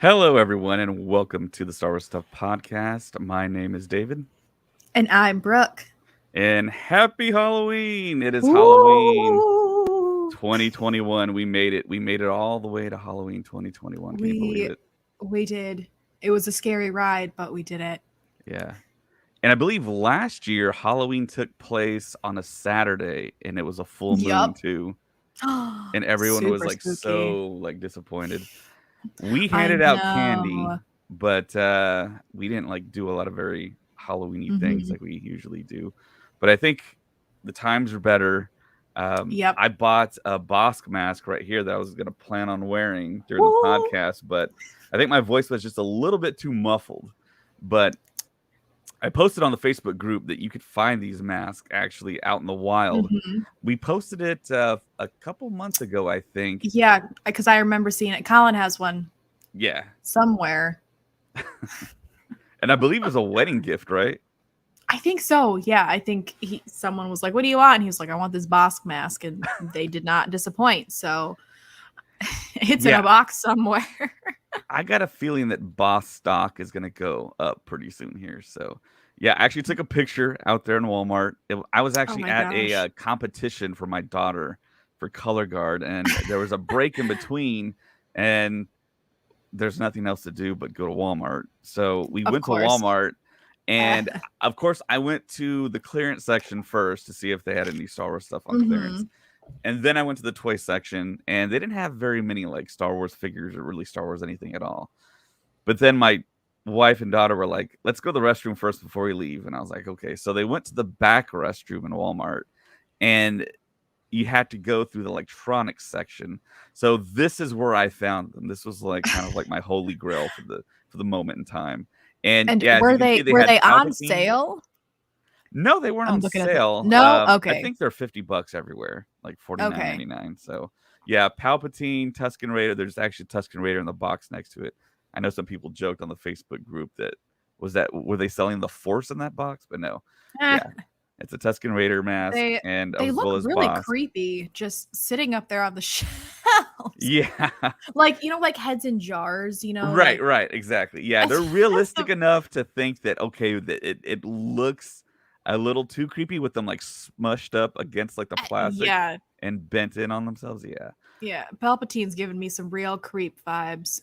Hello, everyone, and welcome to the Star Wars Stuff podcast. My name is David, And I'm Brooke. and happy Halloween! It is Halloween Ooh, 2021. We made it. We made it all the way to Halloween 2021. Can you believe we it? we did. It was a scary ride, but we did it. Yeah. And I believe last year Halloween took place on a Saturday, and it was a full moon Yup. too, and everyone was Super like spooky. so disappointed. We I handed out candy, know. but we didn't like do a lot of very Halloweeny things Hmm. like we usually do. But I think the times are better. Yep. I bought a Bosk mask right here that I was gonna plan on wearing during the Woo. podcast, but I think my voice was just a little bit too muffled. But I posted on the Facebook group that you could find these masks actually out in the wild. Hmm. We posted it a couple months ago, I think. Yeah, because I remember seeing it. Colin has one Yeah, somewhere. and I believe it was a wedding gift, right? I think so. Yeah, I think someone was like, "What do you want?" And he was like, "I want this Bosk mask," and they did not disappoint. So it's in Yeah, a box somewhere. I got a feeling that Boss stock is going to go up pretty soon here. So, yeah, I actually took a picture out there in Walmart. I was Oh actually my at a gosh. competition for my daughter for color guard, and there was a break in between, and there's nothing else to do but go to Walmart. So we Of went to course. Walmart, Uh, and of course, I went to the clearance section first to see if they had any Star Wars stuff on clearance. mhm. And then I went to the toy section, and they didn't have very many like Star Wars figures or really Star Wars anything at all. But then my wife and daughter were like, "Let's go to the restroom first before we leave." And I was like, "Okay." So they went to the back restroom in Walmart, and you had to go through the electronics section. So this is where I found them. This was like kind of like my holy grail for the moment in time. And And yeah, as you were can see, they they were had they on Palpatine. sale? No, they weren't I'm on looking at the sale. No? I Okay. think they're $50 everywhere, like 49 Okay. 99. So yeah, Palpatine, Tusken Raider. There's actually Tusken Raider in the box next to it. I know some people joked on the Facebook group that were they selling the Force in that box? But no, Eh, yeah, it's a Tusken Raider mask they and they as look well as really Bosk. creepy just sitting up there on the shelves. Yeah, Like, like heads in jars, right, like right, exactly. Yeah, they're just realistic enough to think that okay, that it looks a little too creepy with them like smushed up against like the plastic yeah. and bent in on themselves. Yeah. Yeah, Palpatine's giving me some real creep vibes.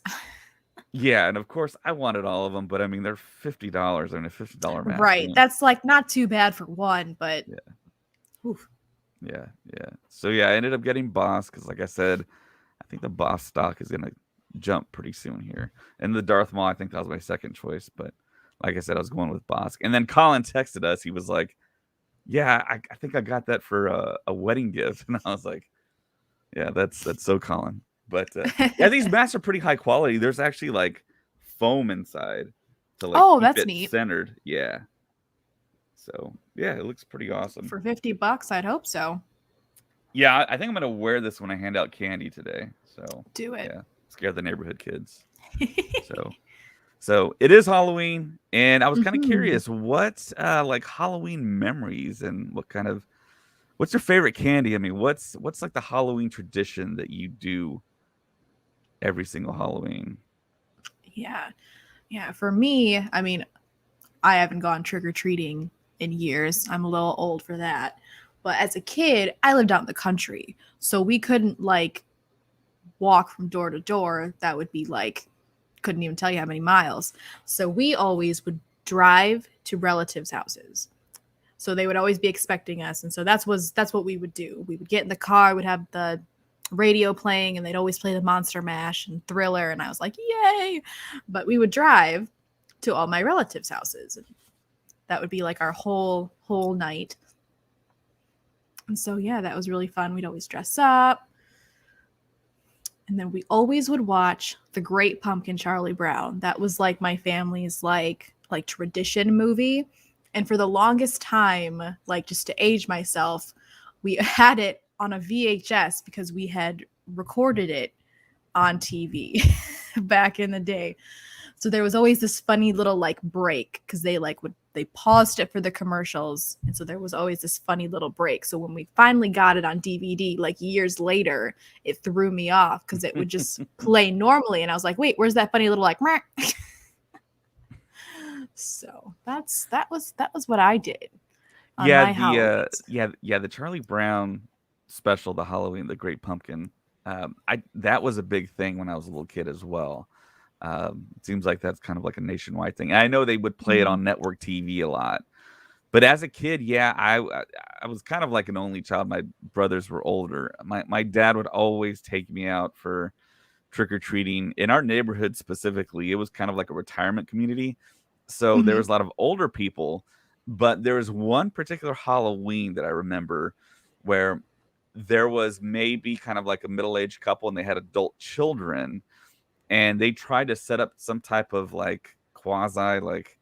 Yeah, and of course I wanted all of them, but I mean they're $50. I mean a $50 mask. Right. That's like not too bad for one, but Yeah, oof. yeah, yeah. So yeah, I ended up getting Boss because, like I said, I think the Boss stock is gonna jump pretty soon here. And the Darth Maul, I think that was my second choice, but like I said, I was going with Bosk. And then Colin texted us. He was like, "Yeah, I think I got that for a wedding gift," and I was like, "Yeah, that's so Colin." But yeah, these masks are pretty high quality. There's actually like foam inside to like Oh, keep that's it neat. centered. Yeah. So yeah, it looks pretty awesome. For $50, I'd hope so. Yeah, I think I'm gonna wear this when I hand out candy today. So Do it. yeah, scare the neighborhood kids. So it is Halloween, and I was kind of Mhm. curious what like Halloween memories and what's your favorite candy? I mean, what's like the Halloween tradition that you do every single Halloween? Yeah. Yeah, for me, I mean, I haven't gone trick or treating in years. I'm a little old for that. But as a kid, I lived out in the country. So we couldn't like walk from door to door. That would be like, couldn't even tell you how many miles. So we always would drive to relatives' houses. So they would always be expecting us. And so that's what we would do. We would get in the car, we'd have the radio playing, and they'd always play the Monster Mash and Thriller. And I was like, yay. But we would drive to all my relatives' houses. And that would be like our whole night. And so yeah, that was really fun. We'd always dress up. And then we always would watch The Great Pumpkin Charlie Brown. That was like my family's like tradition movie. And for the longest time, like just to age myself, we had it on a VHS because we had recorded it on TV back in the day. So there was always this funny little like break because they they paused it for the commercials, and so there was always this funny little break. So when we finally got it on DVD, like years later, it threw me off because it would just play normally, and I was like, "Wait, where's that funny little like?" So that was what I did on Yeah, my Halloween. the Charlie Brown special, the Halloween, the Great Pumpkin. I that was a big thing when I was a little kid as well. It seems like that's kind of like a nationwide thing. I know they would play it on network TV a lot, but as a kid, yeah, I was kind of like an only child. My brothers were older. My dad would always take me out for trick or treating in our neighborhood specifically. It was kind of like a retirement community, so there Mhm. was a lot of older people. But there was one particular Halloween that I remember where there was maybe kind of like a middle-aged couple and they had adult children, and they tried to set up some type of like quasi like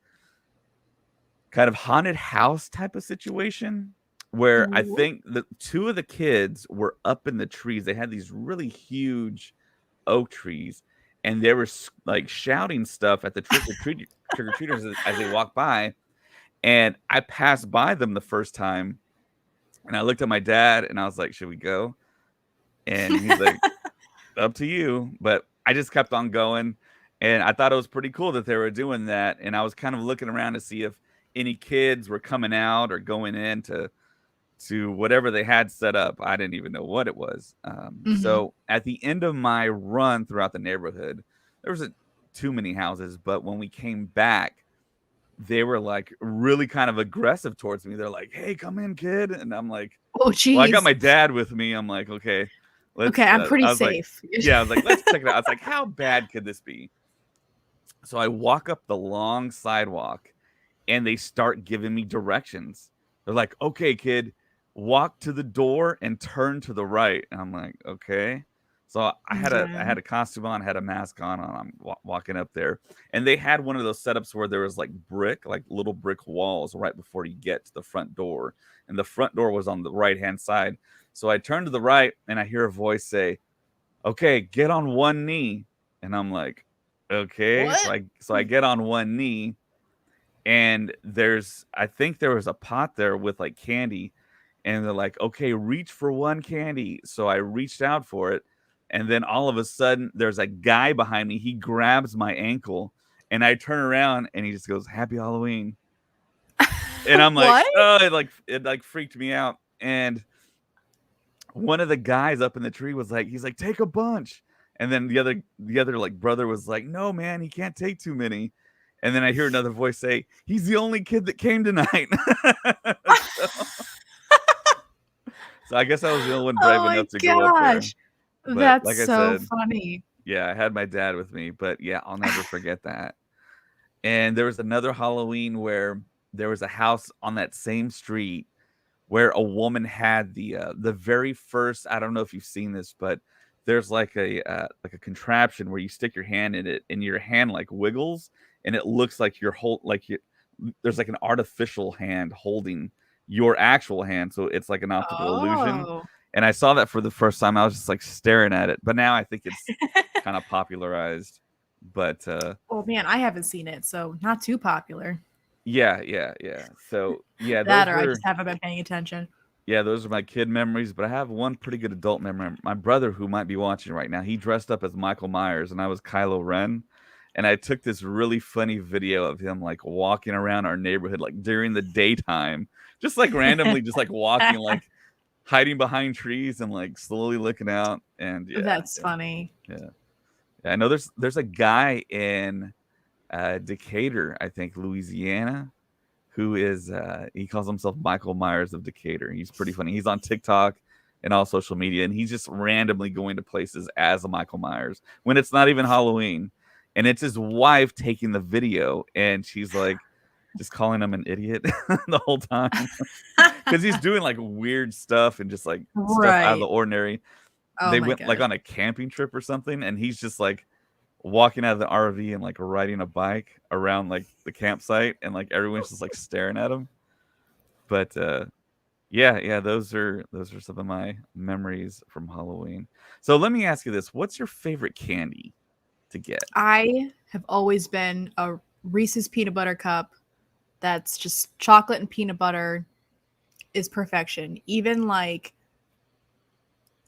kind of haunted house type of situation where I What? think the two of the kids were up in the trees. They had these really huge oak trees, and they were like shouting stuff at the trick or treaters as they walked by. And I passed by them the first time, and I looked at my dad, and I was like, "Should we go?" And he's like, "Up to you." But I just kept on going, and I thought it was pretty cool that they were doing that. And I was kind of looking around to see if any kids were coming out or going in to whatever they had set up. I didn't even know what it was. Mhm. So at the end of my run throughout the neighborhood, there wasn't too many houses, but when we came back, they were like really kind of aggressive towards me. They're like, "Hey, come in, kid." And I'm like, Oh, well, I got geez. my dad with me. I'm like, okay, Okay, let's, I'm pretty I was like, safe. yeah, I was like, let's check it out. I was like, how bad could this be? So I walk up the long sidewalk and they start giving me directions. They're like, okay, kid, walk to the door and turn to the right. And I'm like, okay. So I Yeah. had a costume on, had a mask on, and I'm walking up there, and they had one of those setups where there was like like little brick walls right before you get to the front door, and the front door was on the right hand side. So I turn to the right, and I hear a voice say, "Okay, get on one knee," and I'm like, "Okay." What? So I get on one knee, and I think there was a pot there with like candy, and they're like, okay, reach for one candy. So I reached out for it, and then all of a sudden there's a guy behind me. He grabs my ankle, and I turn around and he just goes, "Happy Halloween." And I'm like, What? oh, it like freaked me out. And one of the guys up in the tree was like, he's like, "Take a bunch." And then the other like brother was like, "No, man, he can't take too many." And then I hear another voice say, "He's the only kid that came tonight." so, so I guess I was the only one Oh brave my enough to go up there. gosh. But That's like I so said, funny. yeah, I had my dad with me. But yeah, I'll never forget that. And there was another Halloween where there was a house on that same street where a woman had the very first. I don't know if you've seen this, but there's like a contraption where you stick your hand in it, and your hand like wiggles, and it looks like there's like an artificial hand holding your actual hand, so it's like an optical illusion. Oh. And I saw that for the first time. I was just like staring at it, but now I think it's kind of popularized. But Oh man, I haven't seen it, so not too popular. yeah. So yeah, That or I just haven't been paying attention. those are my kid memories, but I have one pretty good adult memory. My brother, who might be watching right now, he dressed up as Michael Myers, and I was Kylo Ren. And I took this really funny video of him like walking around our neighborhood, like during the daytime, just like randomly, just like walking, like hiding behind trees and like slowly looking out. And That's funny. yeah. Yeah, I know there's a guy in Decatur, I think, Louisiana, who is he calls himself Michael Myers of Decatur. He's pretty funny. He's on TikTok and all social media, and he's just randomly going to places as a Michael Myers when it's not even Halloween. And it's his wife taking the video, and she's like just calling him an idiot the whole time because he's doing like weird stuff and just like stuff out of the Right. ordinary. Oh They my went like gosh. on a camping trip or something, and he's just like walking out of the RV and like riding a bike around like the campsite, and like everyone's just like staring at him. But yeah, those are some of my memories from Halloween. So let me ask you this: what's your favorite candy to get? I have always been a Reese's peanut butter cup. that's just chocolate and peanut butter is perfection. Even like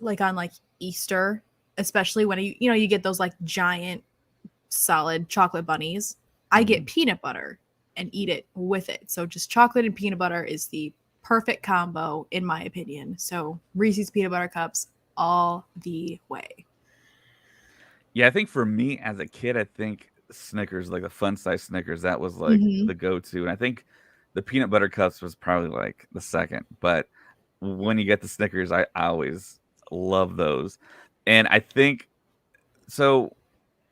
on like Easter, especially when you get those like giant solid chocolate bunnies. I get peanut butter and eat it with it. So just chocolate and peanut butter is the perfect combo in my opinion. So Reese's peanut butter cups all the way. Yeah, I think for me as a kid, I think Snickers, like the fun size Snickers, that was like Mm-hmm. the go-to. And I think the peanut butter cups was probably like the second. But when you get the Snickers, I always love those. And I think so.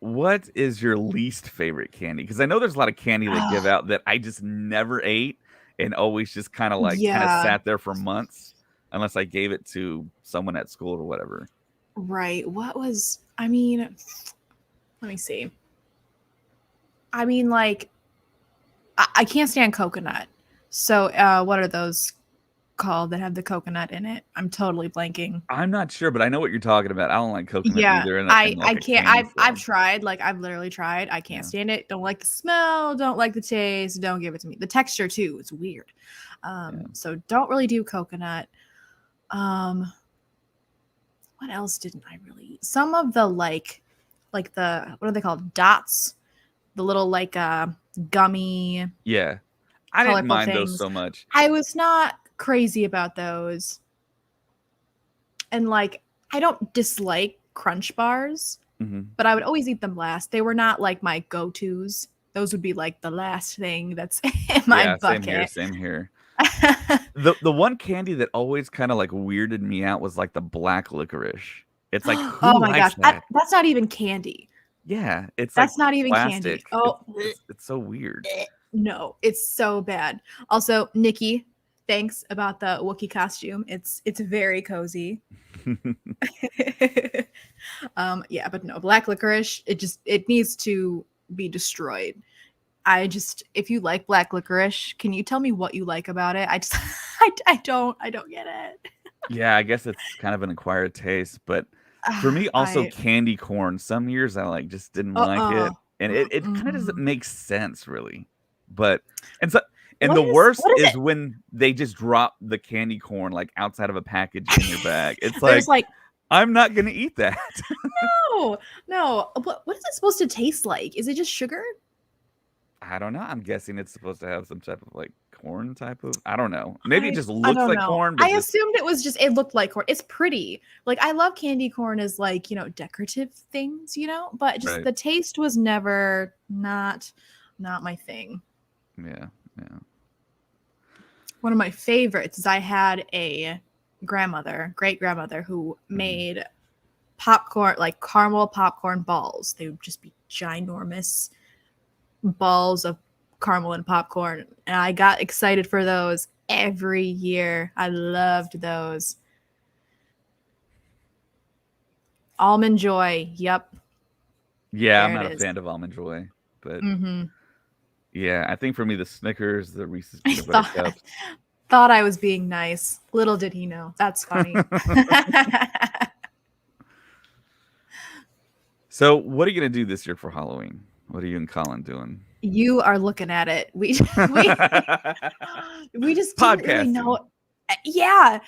What is your least favorite candy? Because I know there's a lot of candy they give out that I just never ate and always just kind of Yeah, sat there for months unless I gave it to someone at school or whatever. right. I mean, let me see. I mean, like, I can't stand coconut. So, what are those called that have the coconut in it? I'm totally blanking. I'm not sure, but I know what you're talking about. I don't like coconut Yeah, either in I like a can't. candy I've form. tried. Like I've literally tried. I can't Yeah. stand it. Don't like the smell. Don't like the taste. Don't give it to me. The texture too. It's weird. Yeah. So don't really do coconut. Um, what else didn't I really eat? Some of the like the what are they called? Dots. The little like gummy Yeah. I didn't colorful mind those things. so much. I was not crazy about those. And like I don't dislike crunch bars, Hmm. but I would always eat them last. They were not like my go-tos. Those would be like the last thing that's in my Yeah, same here, bucket. same here. The one candy that always kind of like weirded me out was like the black licorice. It's like Oh who my gosh. likes that? That's not even candy. Yeah, it's like That's not even candy. plastic. Oh, It's so weird. no, it's so bad. Also, Nikki, thanks about the Wookiee costume. It's very cozy. Yeah, but no, black licorice, it needs to be destroyed. If you like black licorice, can you tell me what you like about it? I just I don't get it. Yeah, I guess it's kind of an acquired taste, but for me also I candy corn. Some years I like just didn't like uh-uh. it, and it kind of doesn't Mm-mm. make sense really. But and so and What the is worst what is is it? when they just drop the candy corn like outside of a package in your bag. It's There's like like I'm not gonna eat that. no, no. What is it supposed to taste like? Is it just sugar? I don't know. I'm guessing it's supposed to have some type of like corn type of. I don't know. Maybe it I just I looks don't like know. corn, but I just assumed it looked like corn. It's pretty. Like I love candy corn as like, decorative things, but just right. the taste was never not my thing. Yeah, yeah. One of my favorites is I had a great grandmother who Mhm. made popcorn, like caramel popcorn balls. They would just be ginormous balls of caramel and popcorn. And I got excited for those every year. I loved those. Almond Joy. Yep. Yeah, I'm There it not a is. fan of almond joy, but Mm-hmm. yeah, I think for me the Snickers, the Reese's I peanut butter thought cups. thought I was being nice. Little did he know. That's funny. So, what are you gonna do this year for Halloween? What are you and Colin doing? You are looking at it. We we just didn't really Podcasting. know. Yeah,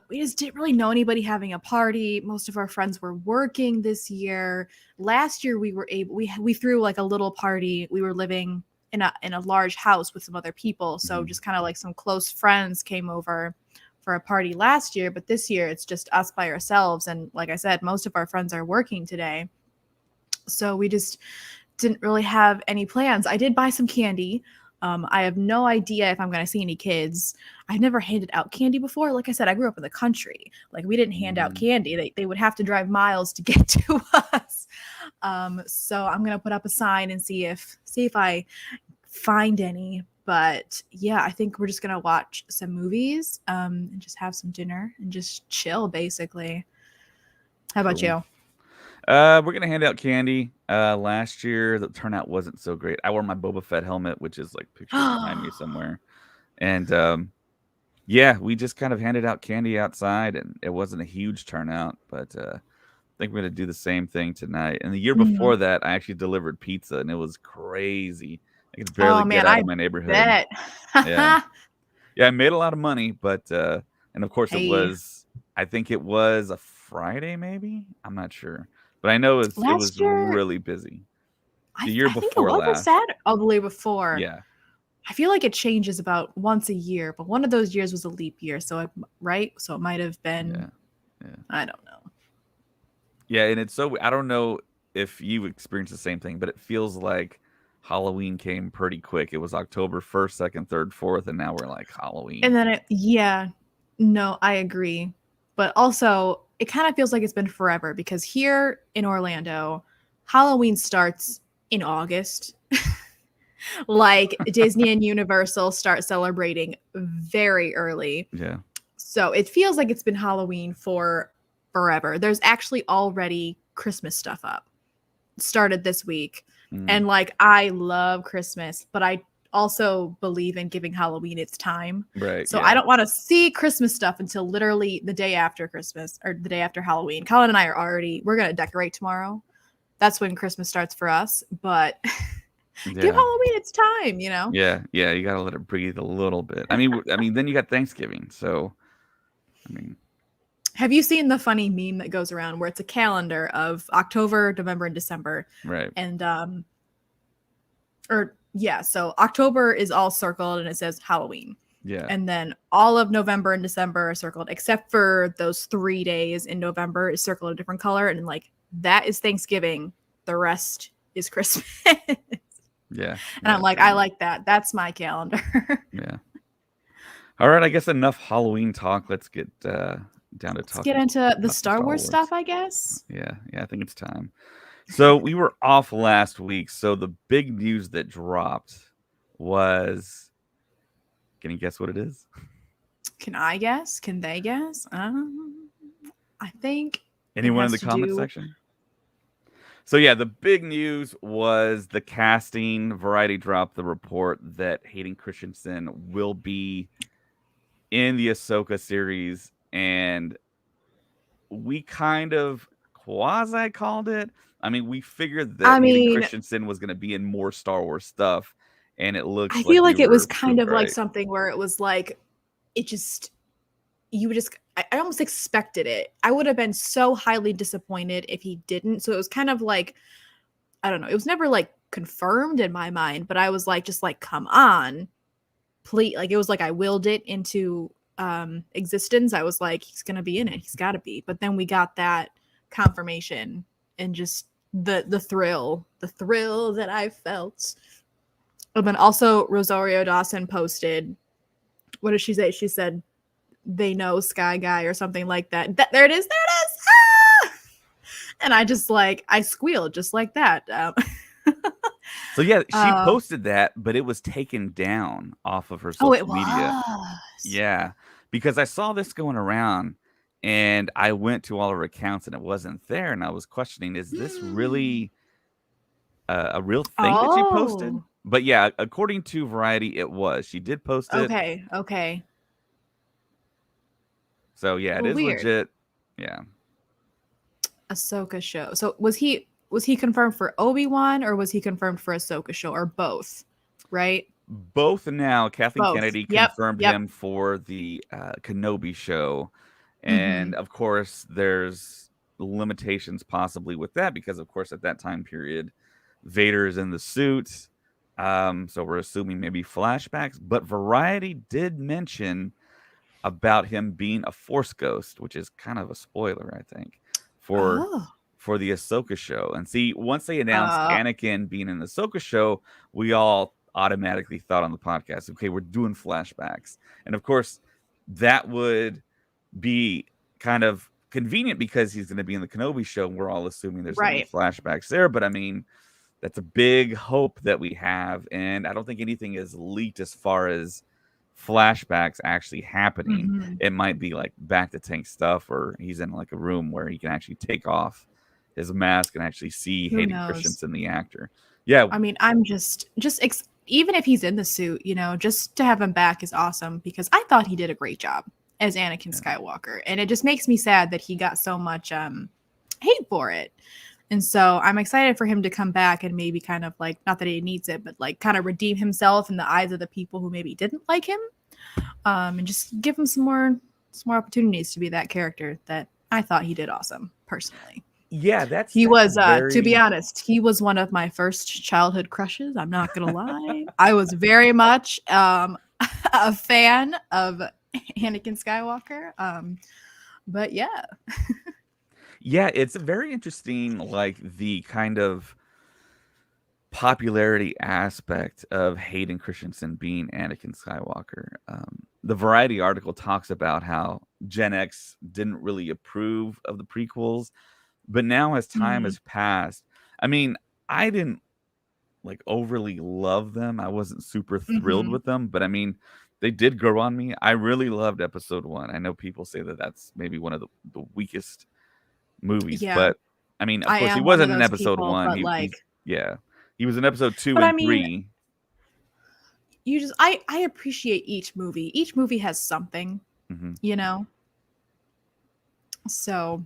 we just didn't really know anybody having a party. Most of our friends were working this year. Last year we threw like a little party. We were living in a large house with some other people, so Mhm. just kind of like some close friends came over for a party last year. But this year it's just us by ourselves, and like I said, most of our friends are working today, so we just didn't really have any plans. I did buy some candy. I have no idea if I'm going to see any kids. I've never handed out candy before. Like I said, I grew up in the country. Like we didn't hand out Mhm. candy. They would have to drive miles to get to us. So I'm going to put up a sign and see if I find any. But yeah, I think we're just going to watch some movies, and just have some dinner and just chill basically. How about Cool. you? We're gonna hand out candy. Last year the turnout wasn't so great. I wore my Boba Fett helmet, which is like pictured behind me somewhere. And yeah, we just kind of handed out candy outside, and it wasn't a huge turnout. But I think we're gonna do the same thing tonight. And the year Mhm. before that, I actually delivered pizza, and it was crazy. I could Oh barely get man, out I of my neighborhood. bet. Yeah. Yeah, I made a lot of money, but and of course Hey, I think it was a Friday maybe? I'm not sure. But I know it was last year, really busy. The year I think it before was a last. Saturday. Oh, the year before. Yeah. I feel like it changes about once a year, but one of those years was a leap year, right? So it might have been. Yeah. Yeah. I don't know. Yeah, and it's so I don't know if you experienced the same thing, but it feels like Halloween came pretty quick. It was October 1st, 2nd, 3rd, 4th, and now we're like And Halloween. then yeah, no, I agree. But also, it kind of feels like it's been forever because here in Orlando, Halloween starts in August. Like Disney and Universal start celebrating very early. Yeah. So it feels like it's been Halloween for forever. There's actually already Christmas stuff up. It started this week. Mm, And like I love Christmas, but I also believe in giving Halloween its time. right. So I Yeah. don't want to see Christmas stuff until literally the day after Christmas or the day after Halloween. Colin and I we're going to decorate tomorrow. That's when Christmas starts for us, but give Yeah. Halloween its time, you know? Yeah. Yeah. You gotta let it breathe a little bit. I mean, then you got Thanksgiving. So I mean, Have you seen the funny meme that goes around where it's a calendar of October, November, and December? right. And or yeah, so October is all circled and it says Halloween. Yeah. And then all of November and December are circled, except for those 3 days in November is circled a different color. And like that is Thanksgiving. The rest is Christmas. And Yeah. I'm Yeah. like, I like that. That's my calendar. Yeah. All right. I guess enough Halloween talk. Let's get down to Let's talking get into the about some Star Star Wars Wars. stuff, I guess. Yeah. Yeah. I think it's time. So we were off last week. So the big news that dropped was, can you guess what it is? Can I guess? Can they guess? I think Anyone in has the to comment do. section? So yeah, the big news was the casting. Variety dropped the report that Hayden Christensen will be in the Ahsoka series, and we kind of quasi called it. I mean, we figured that I Hayden mean, Christensen was going to be in more Star Wars stuff, and it I looks like feel we like it was were kind proved of like right. something where it was like it just you would just I almost expected it. I would have been so highly disappointed if he didn't. So it was kind of like I don't know. It was never like confirmed in my mind, but I was like just like come on. Please like it was like I willed it into existence. I was like he's going to be in it. He's got to be. But then we got that confirmation and just the thrill that I felt. And then also Rosario Dawson posted, what did she say? She said, they know Sky Guy or something like that. There it is. There it is. Ah! And I just like, I squealed just like that. So yeah, she posted that, but it was taken down off of her Oh, it social media. was. Yeah, because I saw this going around, and I went to all her accounts, and it wasn't there, and I was questioning, is this really a real thing that she posted? Oh, But yeah, according to Variety, it was. She did post it. okay. Okay. So yeah, it Well, is weird. legit. Yeah. Ahsoka show. So was he confirmed for Obi-Wan or was he confirmed for Ahsoka show or both? Right? Both now. Kathleen Both. Kennedy Yep. confirmed Yep. him for the Kenobi show. Mm-hmm. And of course, there's limitations possibly with that because, of course, at that time period, Vader is in the suit. So we're assuming maybe flashbacks. But Variety did mention about him being a Force ghost, which is kind of a spoiler, I think, for Oh. the Ahsoka show. And see, once they announced Anakin being in the Ahsoka show, we all automatically thought on the podcast, okay, we're doing flashbacks. And of course, that would be kind of convenient because he's going to be in the Kenobi show. And we're all assuming there's going to be flashbacks there. But I mean, that's a big hope that we have. And I don't think anything is leaked as far as flashbacks actually happening. Mm-hmm. It might be like back to tank stuff, or he's in like a room where he can actually take off his mask and actually see Who Hayden knows? Christensen, the actor. Yeah. I mean, I'm just even if he's in the suit, just to have him back is awesome because I thought he did a great job as Anakin Skywalker. And it just makes me sad that he got so much hate for it. And so I'm excited for him to come back and maybe kind of like, not that he needs it, but like kind of redeem himself in the eyes of the people who maybe didn't like him, and just give him some more opportunities to be that character that I thought he did awesome personally. Yeah, that's He was, very... to be honest, he was one of my first childhood crushes. I'm not gonna lie. I was very much a fan of Anakin Skywalker. But yeah. Yeah, it's very interesting, like the kind of popularity aspect of Hayden Christensen being Anakin Skywalker. The Variety article talks about how Gen X didn't really approve of the prequels, but now as time Mhm. has passed, I mean, I didn't like overly love them. I wasn't super thrilled Mhm. with them, but I mean, they did grow on me. I really loved episode 1. I know people say that that's maybe one of the weakest movies, Yeah, but I mean, of I course, he am one of wasn't in those episode people, 1. but like, He's yeah. He was in episode 2 but I and mean, 3. you just I appreciate each movie. Each movie has something, Mhm. you know. So,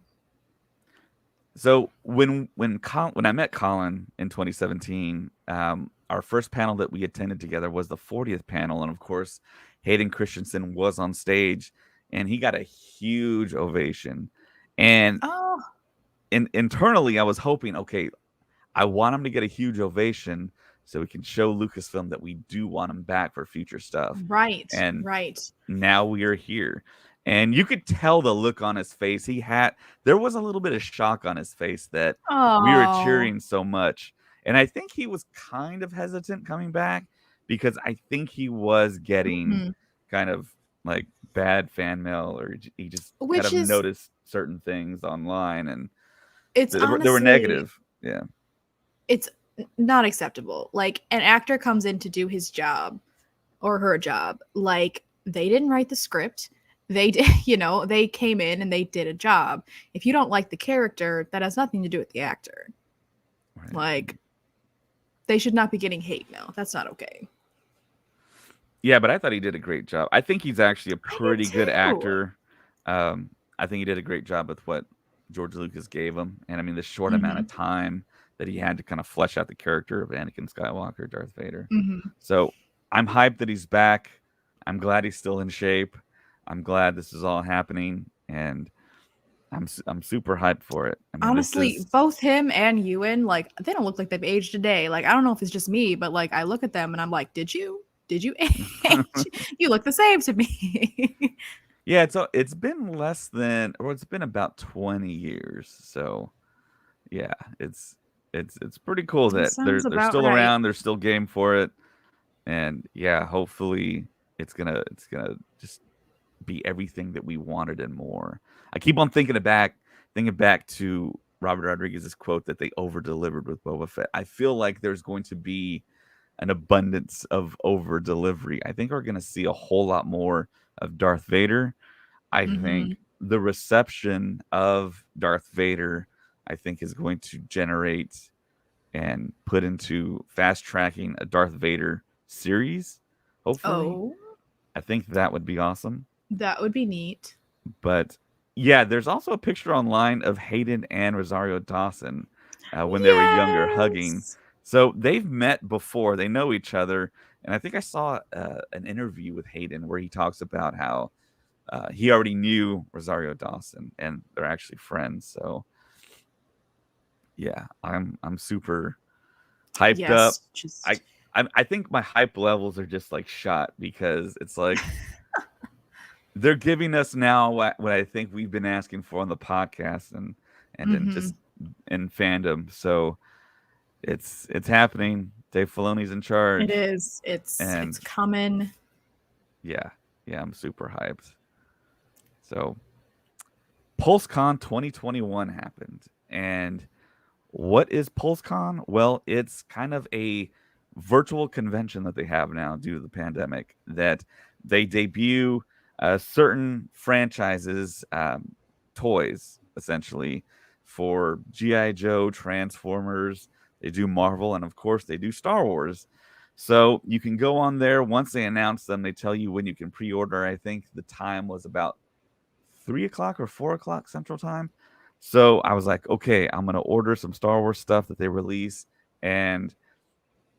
So when I met Colin in 2017, our first panel that we attended together was the 40th panel, and of course, Hayden Christensen was on stage, and he got a huge ovation. And oh, internally, I was hoping, okay, I want him to get a huge ovation so we can show Lucasfilm that we do want him back for future stuff. right, And right. now we are here. And you could tell the look on his face. There was a little bit of shock on his face that we were Oh, cheering so much. And I think he was kind of hesitant coming back because I think he was getting mhm. kind of like bad fan mail, or he just kind Which of is, noticed certain things online, and it's they were honestly, negative. Yeah. it's not acceptable. Like, an actor comes in to do his job or her job. Like, they didn't write the script. They did, they came in and they did a job. If you don't like the character, that has nothing to do with the actor. Right. Like, they should not be getting hate mail. That's not okay. Yeah, but I thought he did a great job. I think he's actually a I did pretty good too. actor. I think he did a great job with what George Lucas gave him. And I mean, the short amount of Mhm. time that he had to kind of flesh out the character of Anakin Skywalker, Darth Vader. Mhm. So I'm hyped that he's back. I'm glad he's still in shape. I'm glad this is all happening, and I'm super hyped for it. I mean, this Honestly, is... both him and Ewan, like, they don't look like they've aged a day. Like, I don't know if it's just me, but like, I look at them and I'm like, did you? Did you age? You look the same to me. Yeah, it's been less than, or it's been about 20 years. So yeah, it's pretty cool That that they're sounds they're about still right. around, they're still game for it, and yeah, hopefully it's gonna just be everything that we wanted and more. I keep on thinking back to Robert Rodriguez's quote that they over delivered with Boba Fett. I feel like there's going to be an abundance of over delivery. I think we're gonna see a whole lot more of Darth Vader. I think Mhm. the reception of Darth Vader, I think, is going to generate and put into fast tracking a Darth Vader series. Hopefully, Oh, I think that would be awesome. that would be neat. But yeah, there's also a picture online of Hayden and Rosario Dawson when they were younger hugging. Yes. So they've met before, they know each other. And I think I saw an interview with Hayden where he talks about how he already knew Rosario Dawson and they're actually friends. So yeah, I'm super hyped up. Yes. I Just I think my hype levels are just like shot because it's like they're giving us now what I think we've been asking for on the podcast, and then mhm. just in fandom. So it's happening. Dave Filoni's in It charge, is. It's and coming. yeah, yeah, I'm super hyped. So PulseCon 2021 happened, and what is PulseCon? Well, it's kind of a virtual convention that they have now due to the pandemic, that they debut certain franchises, toys, essentially, for G.I. Joe, Transformers. They do Marvel, and of course, they do Star Wars. So you can go on there. Once they announce them, they tell you when you can pre order. I think the time was about 3 o'clock or 4 o'clock Central Time. So I was like, okay, I'm gonna order some Star Wars stuff that they release, and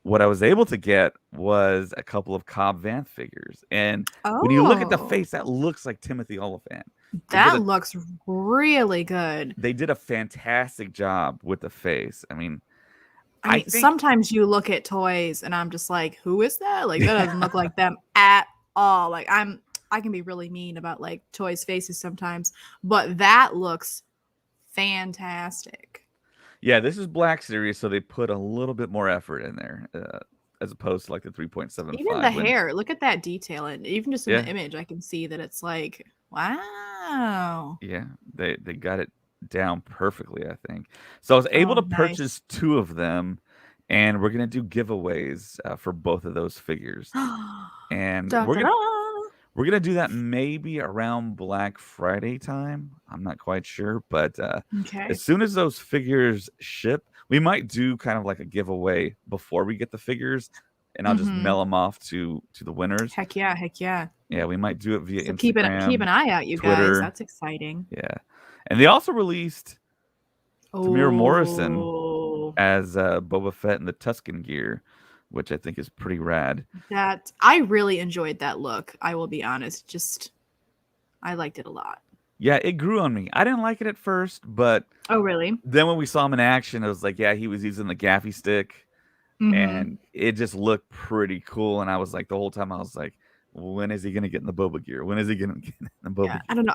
what I was able to get was a couple of Cobb Vanth figures. And when you look at the Oh, face, that looks like Timothy Oliphant. They did that a looks really good. they did a fantastic job with the face. I mean, I I mean, think sometimes you look at toys and I'm just like, who is that? Like that doesn't look like them at all. Like I can be really mean about like toys' faces sometimes, but that looks fantastic. yeah, this is Black Series, so they put a little bit more effort in there, as opposed to like the Even the 3.75 when hair, look at that detail. And even just in the yeah, image, I can see that it's like, wow. yeah, they got it down perfectly, I think. So I was able Oh, to nice. purchase two of them, and we're gonna do giveaways for both of those figures. And Da, da, da. we're gonna do that maybe around Black Friday time. I'm not quite sure, but Okay. as soon as those figures ship, we might do kind of like a giveaway before we get the figures, and I'll just Mm-hmm. mail them off to the winners. Heck yeah, heck yeah. Yeah, we might do it via So keep Instagram, an eye out, you guys. Twitter. That's exciting. Yeah, and they also released Tamir Morrison Oh, as Boba Fett in the Tusken gear, which I think is pretty rad. that I really enjoyed that look. I will be honest. Just I liked it a lot. Yeah, it grew on me. I didn't like it at first, but Oh, really? then when we saw him in action, it was like, yeah, he was using the gaffy stick, Mm-hmm. and it just looked pretty cool. And I was like, the whole time, I was like, when is he gonna get in the Boba gear? When is he gonna get in the Boba Yeah. I gear? don't know.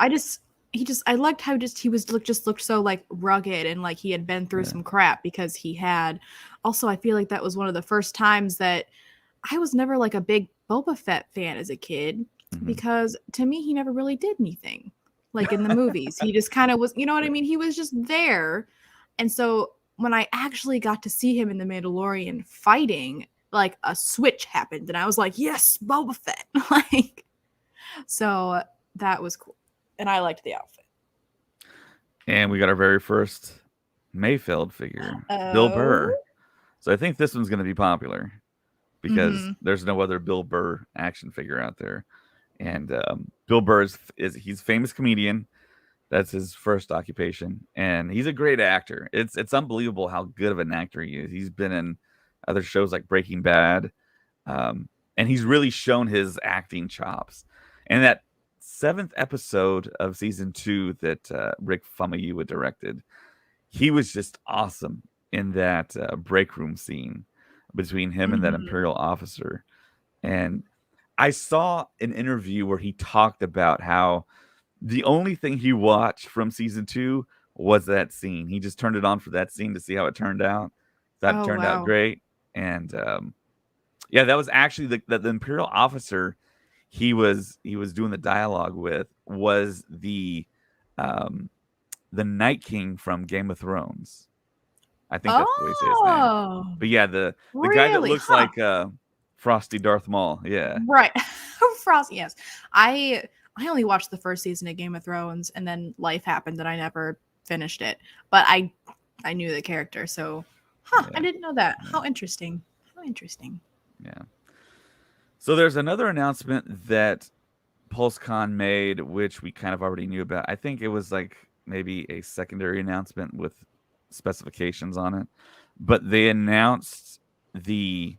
I liked how just he was looked so like rugged and like he had been through Yeah. some crap because he had. Also, I feel like that was one of the first times that I was never like a big Boba Fett fan as a kid Hmm. because to me he never really did anything. Like in the movies, he just kind of was, you know what I mean? He was just there. And so when I actually got to see him in The Mandalorian fighting, like a switch happened and I was like, "Yes, Boba Fett." Like so that was cool. And I liked the outfit. And we got our very first Mayfeld figure, Bill Oh. Burr. So I think this one's gonna be popular because Mhm. there's no other Bill Burr action figure out there. And Bill Burr is he's a famous comedian. That's his first occupation, and he's a great actor. It's unbelievable how good of an actor he is. He's been in other shows like Breaking Bad, and he's really shown his acting chops. And that seventh episode of season 2 that Rick Famuyiwa directed, he was just awesome in that break room scene between him and that Mhm. Imperial officer. And I saw an interview where he talked about how the only thing he watched from season 2 was that scene. He just turned it on for that scene to see how it turned out. Thought it Oh, turned out wow. great, and yeah, that was actually the Imperial officer he was doing the dialogue with was um, the Night King from Game of Thrones. I think that's the way you say his name. Oh, But yeah, the guy that really? looks Huh. like Frosty Darth Maul. Yeah, Right. Frost, yes. I I only watched the first season of Game of Thrones and then life happened and I never finished it. But I knew the character, so I yeah, didn't know that. yeah, How interesting. How interesting. yeah. So there's another announcement that PulseCon made, which we kind of already knew about. I think it was like maybe a secondary announcement with specifications on it, but they announced the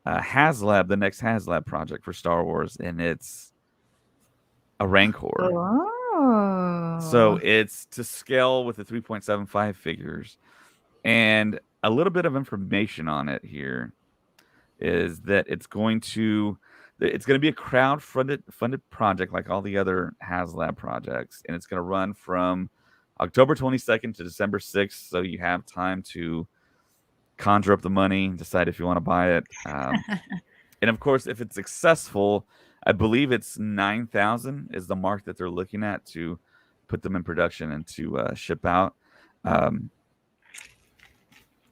HasLab, the next HasLab project for Star Wars, and it's a Rancor. So Oh. it's to scale with the 3.75 figures. And a little bit of information on it here is that it's going to be a crowd funded project like all the other HasLab projects, and it's going to run from October 22nd to December 6th, so you have time to conjure up the money, decide if you want to buy it. And of course, if it's successful, I believe it's 9,000 is the mark that they're looking at to put them in production and to ship out. Um,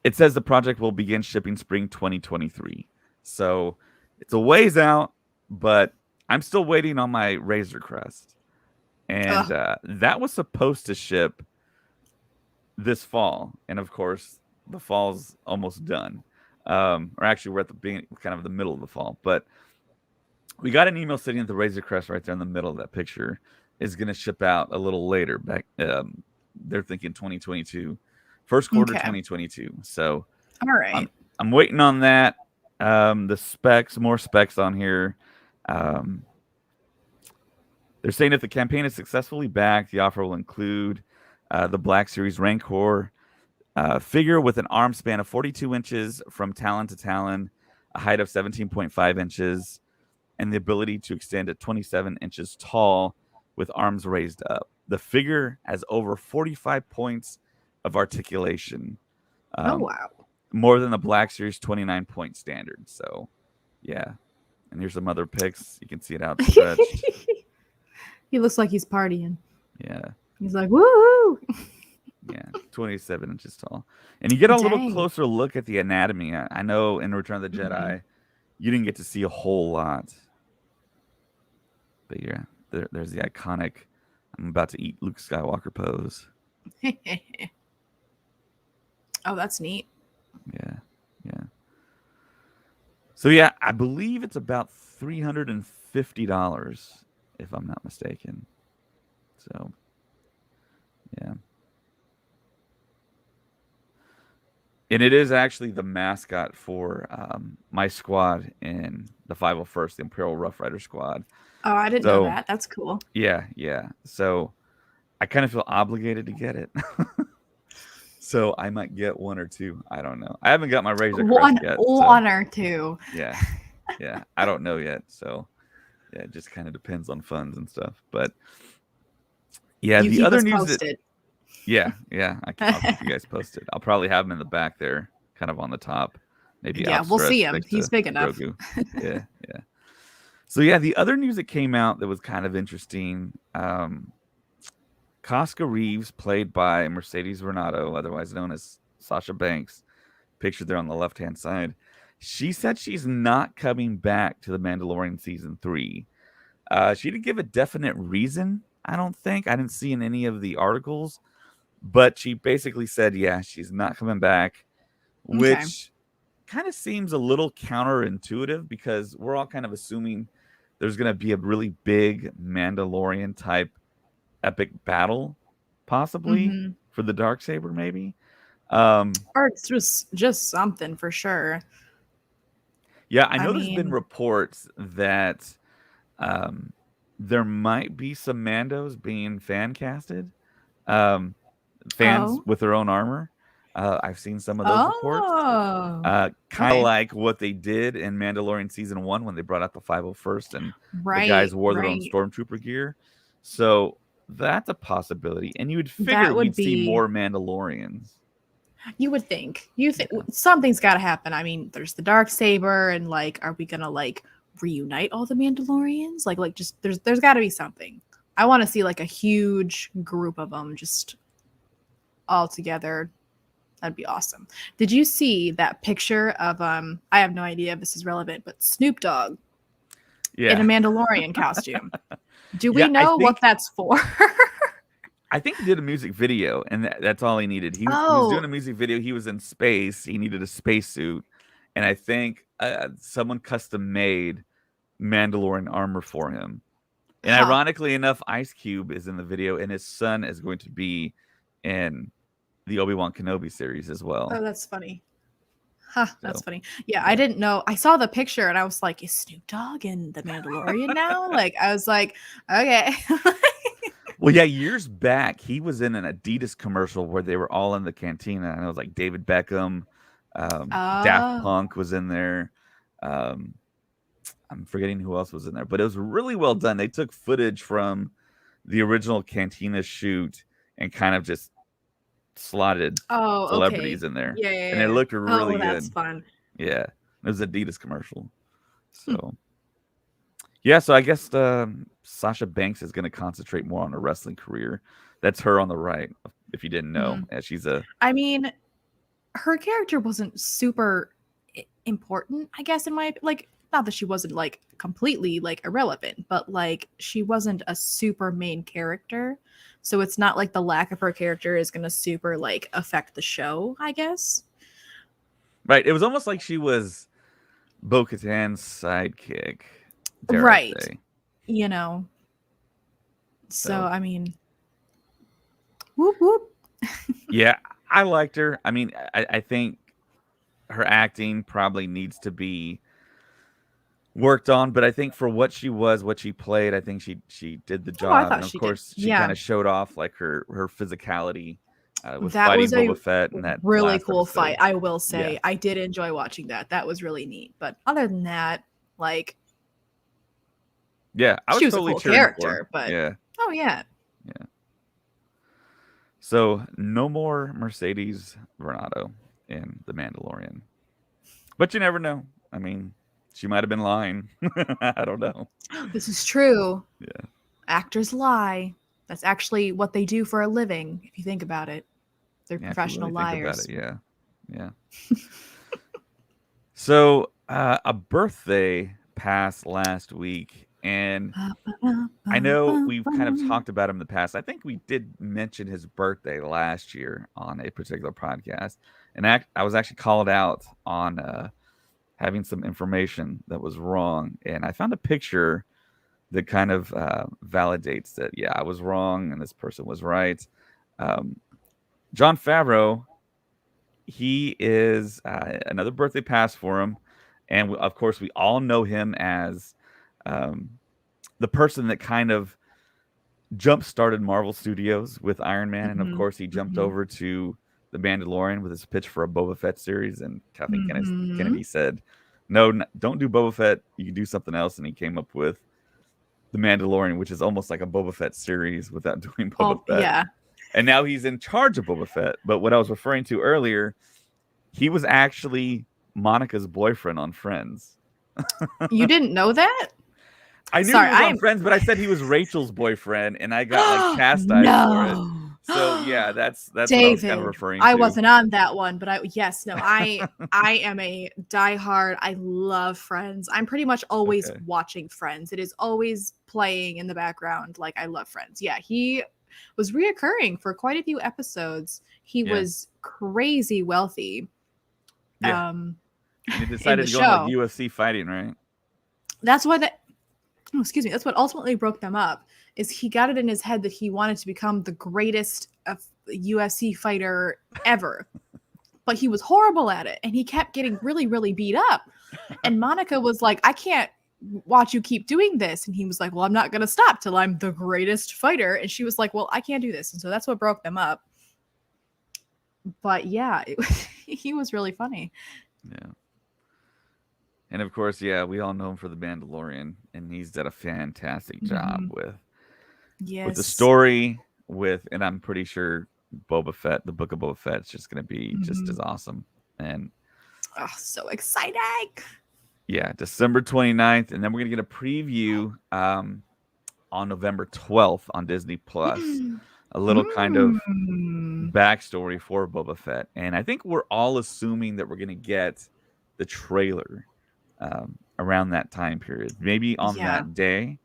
it says the project will begin shipping spring 2023. So it's a ways out, but I'm still waiting on my Razor Crest. And Ugh. that was supposed to ship this fall. And of course, the fall's almost done. Or actually, we're at the beginning, kind of the middle of the fall. But we got an email sitting at the Razor Crest right there in the middle of that picture is going to ship out a little later, back they're thinking 2022, first quarter Okay. 2022. So All right. I'm waiting on that. The specs, more specs on here. Um, they're saying if the campaign is successfully backed, the offer will include the Black Series Rancor figure with an arm span of 42 inches from talon to talon, a height of 17.5 inches, and the ability to extend at 27 inches tall with arms raised up. The figure has over 45 points of articulation, Oh wow. more than the Black Series 29-point standard. So, yeah. And here's some other pics. You can see it outstretched. He looks like he's partying. Yeah. He's like, woo! Yeah, 27 inches tall. And you get a little Dang. closer look at the anatomy. I know in Return of the Jedi, you didn't get to see a whole lot. But yeah, there's the iconic I'm about to eat Luke Skywalker pose. Oh, that's neat. Yeah, yeah. So yeah, I believe it's about $350, if I'm not mistaken. So, yeah. And it is actually the mascot for my squad in the 501st, the Imperial Rough Rider Squad. Oh, I didn't know that. That's cool. Yeah, yeah. So I kind of feel obligated to get it. So I might get one or two. I don't know. I haven't got my Razor Crest yet. One or two. Yeah, yeah. I don't know yet. So yeah, it just kind of depends on funds and stuff. But yeah, the other news that yeah, I'll keep you guys posted. I'll probably have him in the back there, kind of on the top. Maybe we'll see him. He's big enough. Yeah, yeah. So yeah, the other news that came out that was kind of interesting. Casca Reeves, played by Mercedes Renato, otherwise known as Sasha Banks, pictured there on the left-hand side. She said she's not coming back to The Mandalorian season 3. She didn't give a definite reason. I don't think. I didn't see in any of the articles. But she basically said, yeah, she's not coming back, which kind of seems a little counterintuitive because we're all kind of assuming there's going to be a really big Mandalorian type epic battle, possibly for the Darksaber, maybe. Or it's just something for sure. Yeah, I know there's been reports that there might be some Mandos being fan casted. Fans with their own armor. I've seen some of those reports. Kind of like what they did in Mandalorian season 1 when they brought out the 501st and the guys wore their own stormtrooper gear. So that's a possibility. And you would figure we'd see more Mandalorians. You would think. Something's got to happen. I mean, there's the Darksaber, and like, are we gonna like reunite all the Mandalorians? Like just there's got to be something. I want to see like a huge group of them just all together. That'd be awesome. Did you see that picture of I have no idea if this is relevant, but Snoop Dogg in a Mandalorian costume? Do we know what that's for? I think he did a music video, and that's all he needed. He was doing a music video. He was in space. He needed a spacesuit, and I think someone custom made Mandalorian armor for him. And ironically enough, Ice Cube is in the video, and his son is going to be in the Obi-Wan Kenobi series as well. Oh, that's funny. That's funny. Yeah, I didn't know. I saw the picture, and I was like, is Snoop Dogg in the Mandalorian now? Like, I was like, okay. Well, yeah, years back, he was in an Adidas commercial where they were all in the cantina, and it was like David Beckham, Daft Punk was in there. I'm forgetting who else was in there, but it was really well done. They took footage from the original Cantina shoot and kind of just slotted celebrities in there. Yeah. And it looked really good. That's fun. Yeah. It was an Adidas commercial. So, yeah, so I guess Sasha Banks is going to concentrate more on her wrestling career. That's her on the right, if you didn't know. She's I mean, her character wasn't super important, I guess, in my like. Not that she wasn't like completely like irrelevant, but like she wasn't a super main character. So it's not like the lack of her character is going to super like affect the show, I guess. Right. It was almost like she was Bo-Katan's sidekick. Right. You know. So, I mean, Whoop whoop. Yeah, I liked her. I mean, I think her acting probably needs to be worked on, but I think for what she was, what she played, I think she did the Oh, I job. thought And of she did. course, she kind Yeah. of showed off like her physicality with That was fighting a Boba Fett in that really last cool fight. episode. I will Yeah, say. I did enjoy watching that. That was really neat. But other than that, like, yeah, I was she was a totally cool cheering for her. character, but Yeah, oh yeah. yeah. So no more Mercedes Vernado in The Mandalorian, but you never know. I mean, she might have been lying. I don't know. This is true. Yeah, Actors lie. That's actually what they do for a living, if you think about it. They're yeah. If you professional really think about it, liars. yeah, yeah. So a birthday passed last week, and I know we've kind of talked about him in the past. I think we did mention his birthday last year on a particular podcast, and I was actually called out on having some information that was wrong, and I found a picture that kind of validates that. Yeah, I was wrong, and this person was right. Um, John Favreau, he is another birthday pass for him, and of course, we all know him as um, the person that kind of jump started Marvel Studios with Iron Man, and of Mm-hmm. course he jumped Mm-hmm. over to the Mandalorian with his pitch for a Boba Fett series. And I think Mm-hmm. Kennedy said, "No, don't do Boba Fett. You can do something else." And he came up with the Mandalorian, which is almost like a Boba Fett series without doing Boba Oh Fett. yeah. And now he's in charge of Boba Fett. But what I was referring to earlier, he was actually Monica's boyfriend on Friends. You didn't know that? I knew he Sorry, was I on am Friends, but I said he was Rachel's boyfriend, and I got like chastised for it. no. So yeah, that's what I was kind of David, referring I to. wasn't on that one, but I am a diehard. I love Friends. I'm pretty much always Okay. watching Friends. It is always playing in the background. Like I love Friends. Yeah, he was reoccurring for quite a few episodes. He Yeah. was crazy wealthy. Yeah. Um And he in decided the to go into like show. UFC fighting, right? That's why that oh, excuse me, that's what ultimately broke them up is he got it in his head that he wanted to become the greatest UFC fighter ever. But he was horrible at it and he kept getting really, really beat up. And Monica was like, I can't watch you keep doing this. And he was like, well, I'm not going to stop till I'm the greatest fighter. And she was like, well, I can't do this. And so that's what broke them up. But yeah, he was really funny. Yeah. And of course, yeah, we all know him for the Mandalorian, and he's done a fantastic job Mhm. with the Yes. story, and I'm pretty sure Boba Fett, the Book of Boba Fett, is just going to be just as Mhm. awesome. And Oh, so exciting. yeah, December 29th, and then we're going to get a preview on November 12th on Disney Plus. A little kind of Mm. backstory for Boba Fett, and I think we're all assuming that we're going to get the trailer around that time period, maybe on Yeah. that day.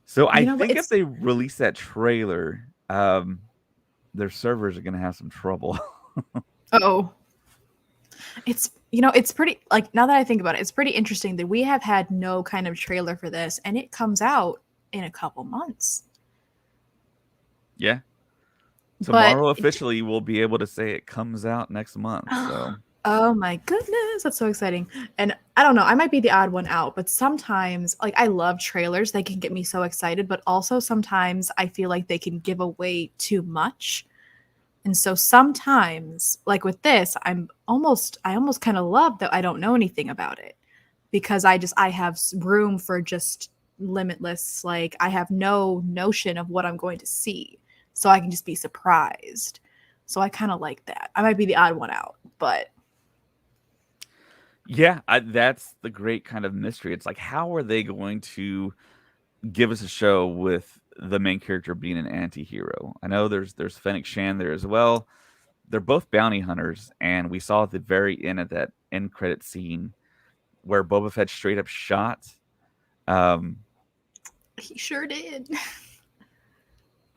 So I But think if it's they release that trailer, their servers are going to have some trouble. oh, it's pretty like now that I think about it, it's pretty interesting that we have had no kind of trailer for this, and it comes out in a couple months. Yeah. But Tomorrow officially we'll be able to say it comes out next month. So oh my goodness, that's so exciting. And I don't know, I might be the odd one out, but sometimes like I love trailers. They can get me so excited, but also sometimes I feel like they can give away too much. And so sometimes, like with this, I almost kind of love that I don't know anything about it because I have room for just limitless, like I have no notion of what I'm going to see. So I can just be surprised. So I kind of like that. I might be the odd one out, but yeah, that's the great kind of mystery. It's like, how are they going to give us a show with the main character being an anti-hero? I know there's Fennec Shan there as well. They're both bounty hunters, and we saw at the very end of that end credit scene where Boba Fett straight up shot. he sure did.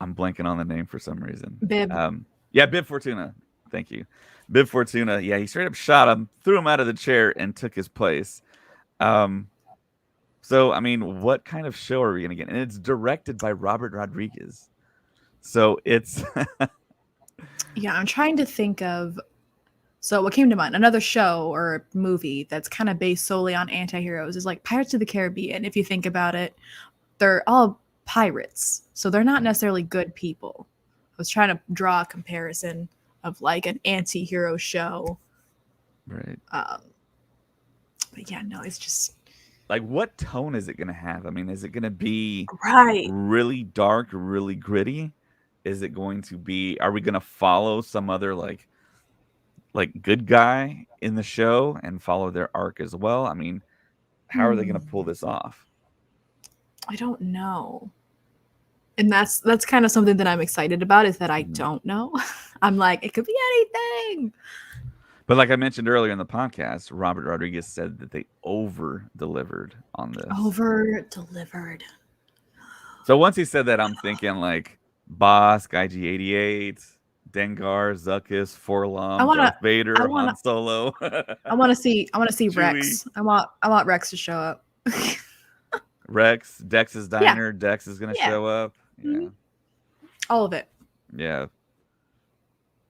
I'm blanking on the name for some reason. Bib. Yeah, Bib Fortuna. Thank you. Bib Fortuna. Yeah, he straight up shot him, threw him out of the chair, and took his place. So, I mean, what kind of show are we going to get? And it's directed by Robert Rodriguez. So it's Yeah, I'm trying to think of. So what came to mind? Another show or movie that's kind of based solely on anti-heroes is like Pirates of the Caribbean. If you think about it, they're all pirates, so they're not necessarily good people. I was trying to draw a comparison of like an anti-hero show. right. Um, but yeah, no, it's just Like, what tone is it gonna have? I mean, is it gonna be right. really dark, really gritty? Is it going to be? Are we gonna follow some other like good guy in the show and follow their arc as well? I mean, how are they gonna pull this off? I don't know. And that's kind of something that I'm excited about is that I Mhm. don't know. I'm like, it could be anything. But like I mentioned earlier in the podcast, Robert Rodriguez said that they over delivered on this. Over delivered. So once he said that, I'm thinking like Bosk, IG-88, Dengar, Zuckuss, I Forlom, wanna Darth I Vader, wanna Han Solo, I wanna see Chewie, Rex. I want Rex to show up. Rex, Dex's Yeah. Diner. Dex is gonna Yeah. show up. Mhm. Yeah, All of it. yeah.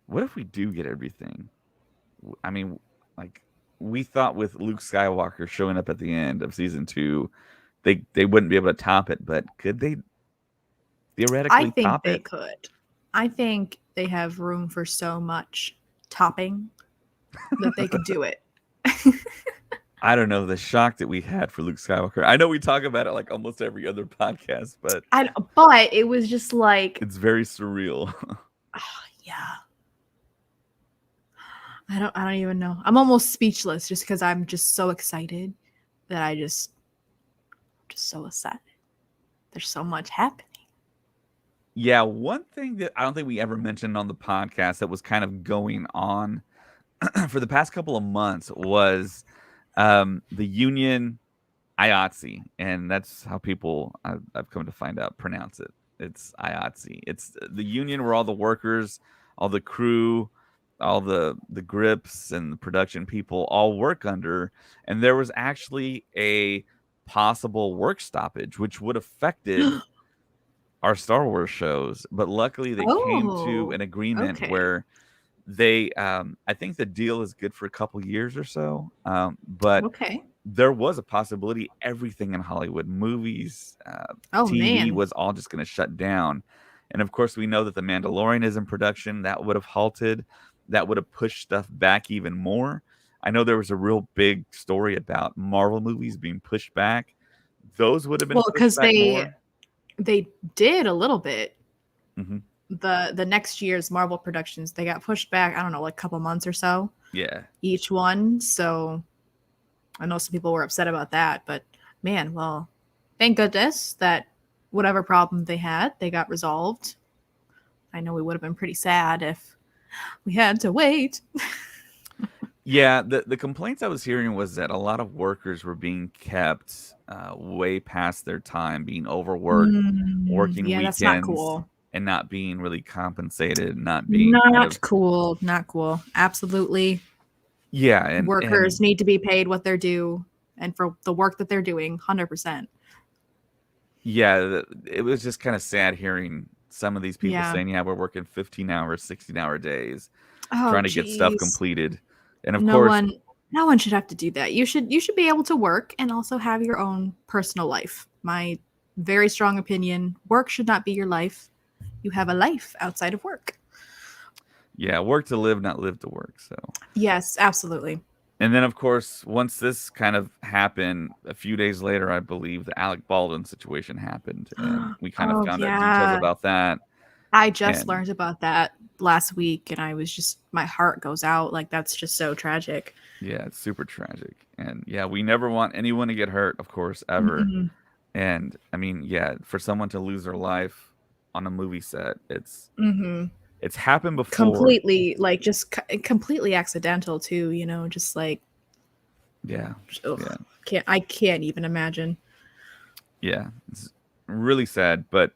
What if we do get everything? I mean, like we thought with Luke Skywalker showing up at the end of season 2, they wouldn't be able to top it. But could they I theoretically think top they it? could. I think they have room for so much topping that they could do it. I don't know the shock that we had for Luke Skywalker. I know we talk about it like almost every other podcast, but But it was just like, it's very surreal. oh, yeah. I don't even know. I'm almost speechless just because I'm just so excited that just so excited. There's so much happening. Yeah, one thing that I don't think we ever mentioned on the podcast that was kind of going on for the past couple of months was the Union IATSE, and that's how people I've come to find out pronounce it. It's IATSE. It's the union where all the workers, all the crew, all the grips and the production people all work under, and there was actually a possible work stoppage which would have affected our Star Wars shows, but luckily they came to Oh, an agreement okay. where they I think the deal is good for a couple years or so, but Okay. there was a possibility everything in Hollywood, movies, Oh, TV man. was all just going to shut down. And of course, we know that the Mandalorian is in production. That would have halted. That would have pushed stuff back even more. I know there was a real big story about Marvel movies being pushed back. Those would have been Well, pushed because back more. they did a little bit. Hmm. The next year's Marvel productions, they got pushed back, I don't know, like a couple months or so Yeah. each one. So I know some people were upset about that, but man, well, thank goodness that whatever problem they had, they got resolved. I know we would have been pretty sad if we had to wait. Yeah, the complaints I was hearing was that a lot of workers were being kept way past their time, being overworked, working Yeah, that's not weekends, cool. and not being really compensated, not being kind of Not cool. Not cool. Absolutely. yeah, and Workers need to be paid what they're due and for the work that they're doing, 100%. yeah, it was just kind of sad hearing some of these people Yeah. saying, "Yeah, we're working 15-hour, 16-hour days, Oh, trying to get stuff geez. completed," and of No course, one no one should have to do that. You should be able to work and also have your own personal life. My very strong opinion, work should not be your life. You have a life outside of work. yeah, work to live, not live to work. So. Yes, absolutely. And then, of course, once this kind of happened, a few days later, I believe the Alec Baldwin situation happened, and we kind of Oh, found out details yeah. about that. I just And learned about that last week and I was just my heart goes out. Like that's just so tragic. yeah, it's super tragic. And yeah, we never want anyone to get hurt, of course, ever. Mm-mm. And I mean, yeah, for someone to lose their life on a movie set, Mm-hmm. it's happened before. Completely, like just completely accidental too. Just like Yeah, yeah, ugh, I can't even imagine. yeah. It's really sad, but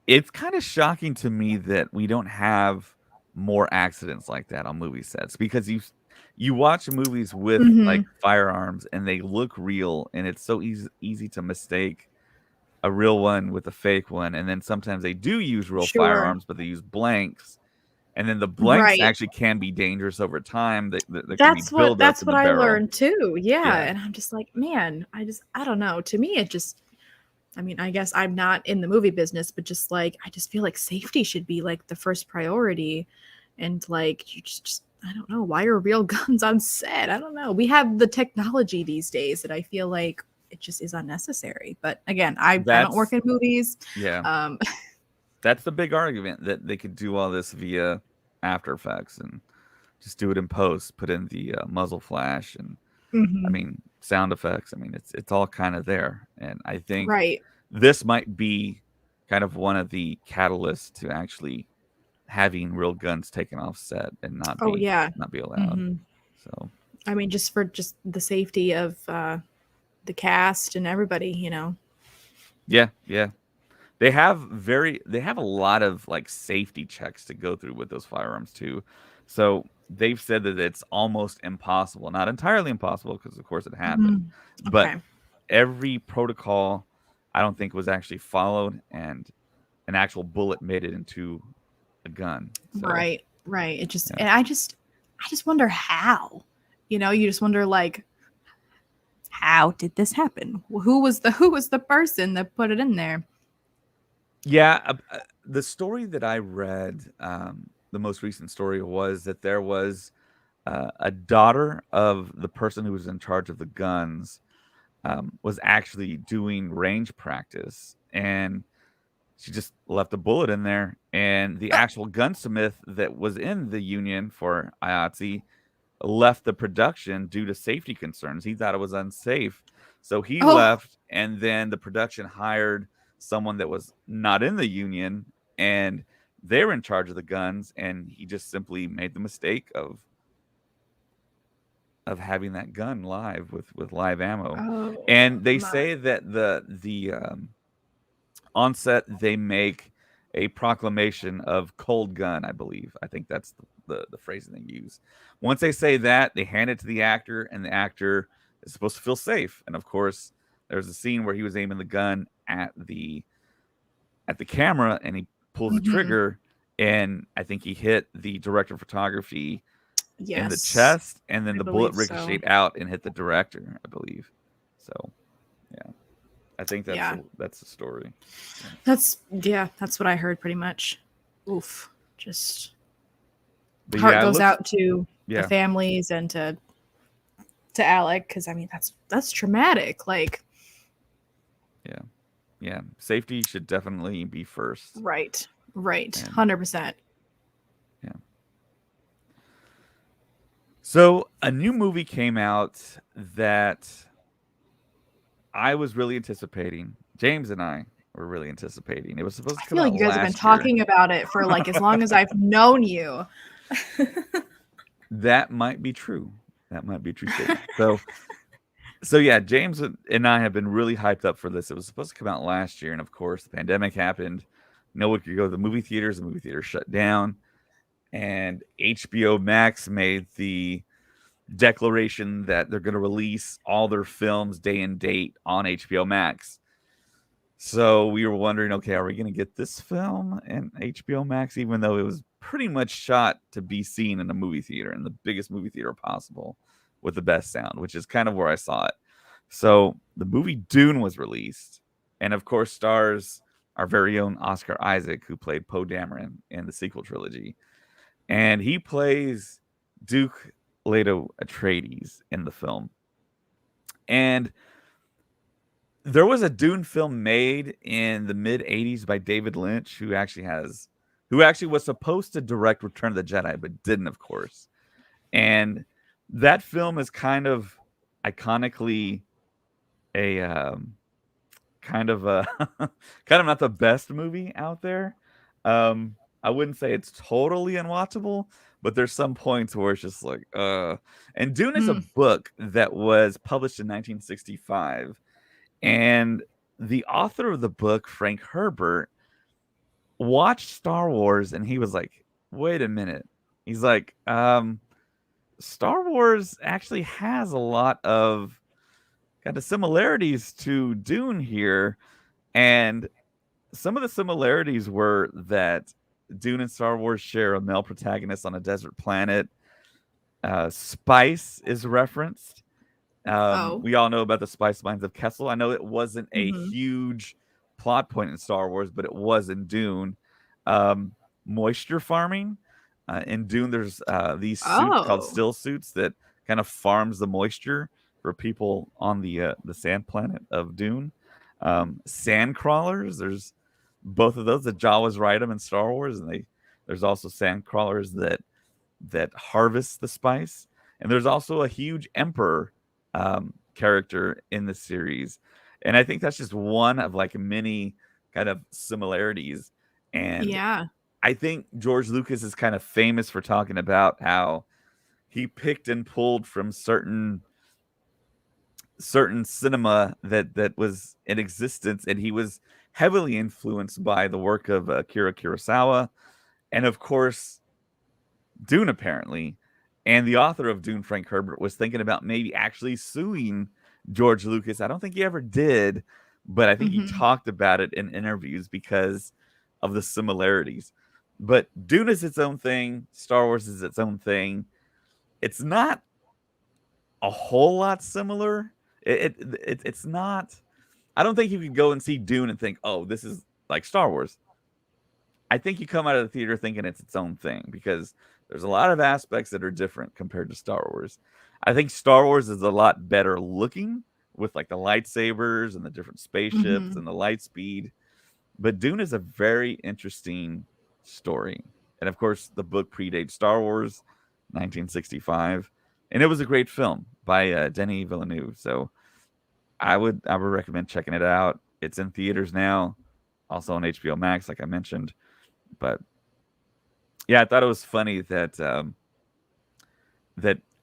it's kind of shocking to me that we don't have more accidents like that on movie sets because you watch movies with Mm-hmm. like firearms and they look real and it's so easy to mistake a real one with a fake one, and then sometimes they do use real Sure. firearms, but they use blanks, and then the blanks Right. actually can be dangerous over time. That can be That's what build up that's in what the I barrel. learned too. Yeah, Yeah, and I'm just like, man, I don't know. To me it just I mean, I guess I'm not in the movie business, but just like I just feel like safety should be like the first priority. And like you just I don't know, why are real guns on set? I don't know. We have the technology these days that I feel like it just is unnecessary. But again, I don't work that's in movies. yeah, Um that's the big argument that they could do all this via After Effects and just do it in post, put in the muzzle flash and I mhm, mean sound effects. I mean it's all kind of there, and I think right. this might be kind of one of the catalysts to actually having real guns taken off set and Oh yeah. not be allowed. Mhm. So I mean, just for just the safety of the cast and everybody, you know. yeah, yeah. They have a lot of like safety checks to go through with those firearms too. So they've said that it's almost impossible, not entirely impossible because of course it happened, Mm, but okay. every protocol I don't think was actually followed and an actual bullet made it into a gun. So Right. Right. It just yeah. and I just wonder how. You know, you just wonder like how did this happen? Who was the person that put it in there? Yeah, the story that I read, the most recent story was that there was a daughter of the person who was in charge of the guns was actually doing range practice, and she just left a bullet in there. And the Uh, actual gunsmith that was in the union for IATSE left the production due to safety concerns. He thought it was unsafe. So he oh, left, and then the production hired someone that was not in the union, and they're in charge of the guns. And he just simply made the mistake of having that gun live with live ammo. oh And they my. say that the on set they make a proclamation of cold gun, I believe. I think that's the phrasing they use. Once they say that, they hand it to the actor, and the actor is supposed to feel safe. And of course, there's a scene where he was aiming the gun at the camera, and he pulls the Mhm. trigger, and I think he hit the director of photography in the Yes, chest, and then I the bullet believe so. ricocheted out and hit the director, I believe. So yeah, I think Yeah. that's the story. Yeah. That's what I heard pretty much. Oof. Just But heart yeah, it goes looks out to the yeah, families and to Alec cuz I mean that's traumatic. Like yeah, yeah. Safety should definitely be first. right. Right. And 100%. yeah. So a new movie came out that I was really anticipating. James and I were really anticipating. It was supposed I to come feel like out you guys have been last year. talking about it for like as long as I've known you. That might be true. That might be a true statement. So yeah, James and I have been really hyped up for this. It was supposed to come out last year, and of course, the pandemic happened. No one could go to the movie theaters. The movie theaters shut down, and HBO Max made the declaration that they're going to release all their films day and date on HBO Max. So we were wondering, okay, are we going to get this film in HBO Max, even though it was pretty much shot to be seen in a movie theater, in the biggest movie theater possible with the best sound, which is kind of where I saw it. So the movie Dune was released, and of course stars our very own Oscar Isaac, who played Poe Dameron in the sequel trilogy, and he plays Duke Leto Atreides in the film. And there was a Dune film made in the mid '80s by David Lynch, who actually was supposed to direct Return of the Jedi, but didn't, of course. And that film is kind of iconically a kind of a kind of not the best movie out there. I wouldn't say it's totally unwatchable, but there's some points where it's just like, And Dune is a Mm. book that was published in 1965, and the author of the book, Frank Herbert, watched Star Wars, and he was like, "Wait a minute." He's like, Star Wars actually has a lot of kind of similarities to Dune here, And some of the similarities were that Dune and Star Wars share a male protagonist on a desert planet. Spice is referenced. Oh. We all know about the spice mines of Kessel. I know it wasn't a Hmm. huge plot point in Star Wars, but it was in Dune. Um, Moisture farming. In Dune, there's these suits called Oh. still suits that kind of farms the moisture for people on the sand planet of Dune. Sand crawlers. There's both of those. The Jawas ride them in Star Wars, and there's also sand crawlers that harvest the spice. And there's also a huge emperor character in the series, and I think that's just one of like many kind of similarities. And Yeah. I think George Lucas is kind of famous for talking about how he picked and pulled from certain cinema that was in existence, and he was heavily influenced by the work of Akira Kurosawa, and of course Dune apparently. And the author of Dune, Frank Herbert, was thinking about maybe actually suing George Lucas. I don't think he ever did, but I think he Hmm. talked about it in interviews because of the similarities. But Dune is its own thing. Star Wars is its own thing. It's not a whole lot similar. It's not. I don't think you could go and see Dune and think, "Oh, this is like Star Wars." I think you come out of the theater thinking it's its own thing because there's a lot of aspects that are different compared to Star Wars. I think Star Wars is a lot better looking with like the lightsabers and the different spaceships Hmm. and the light speed. But Dune is a very interesting story. And of course, the book predates Star Wars, 1965, and it was a great film by Denis Villeneuve. So I would recommend checking it out. It's in theaters now, also on HBO Max, like I mentioned. But yeah, I thought it was funny that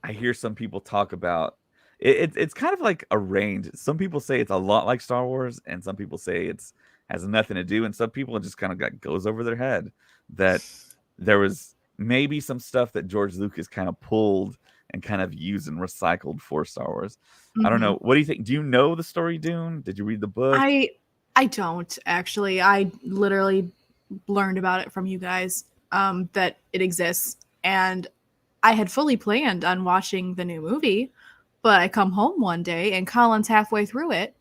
I hear some people talk about it's kind of like a range. Some people say it's a lot like Star Wars, and some people say it's has nothing to do, and some people just kind of like goes over their head that there was maybe some stuff that George Lucas kind of pulled and kind of used and recycled for Star Wars. I don't Hmm. know. What do you think? Do you know the story Dune? Did you read the book? I I don't actually. I literally learned about it from you guys, that it exists, and I had fully planned on watching the new movie, but I come home one day and Colin's halfway through it,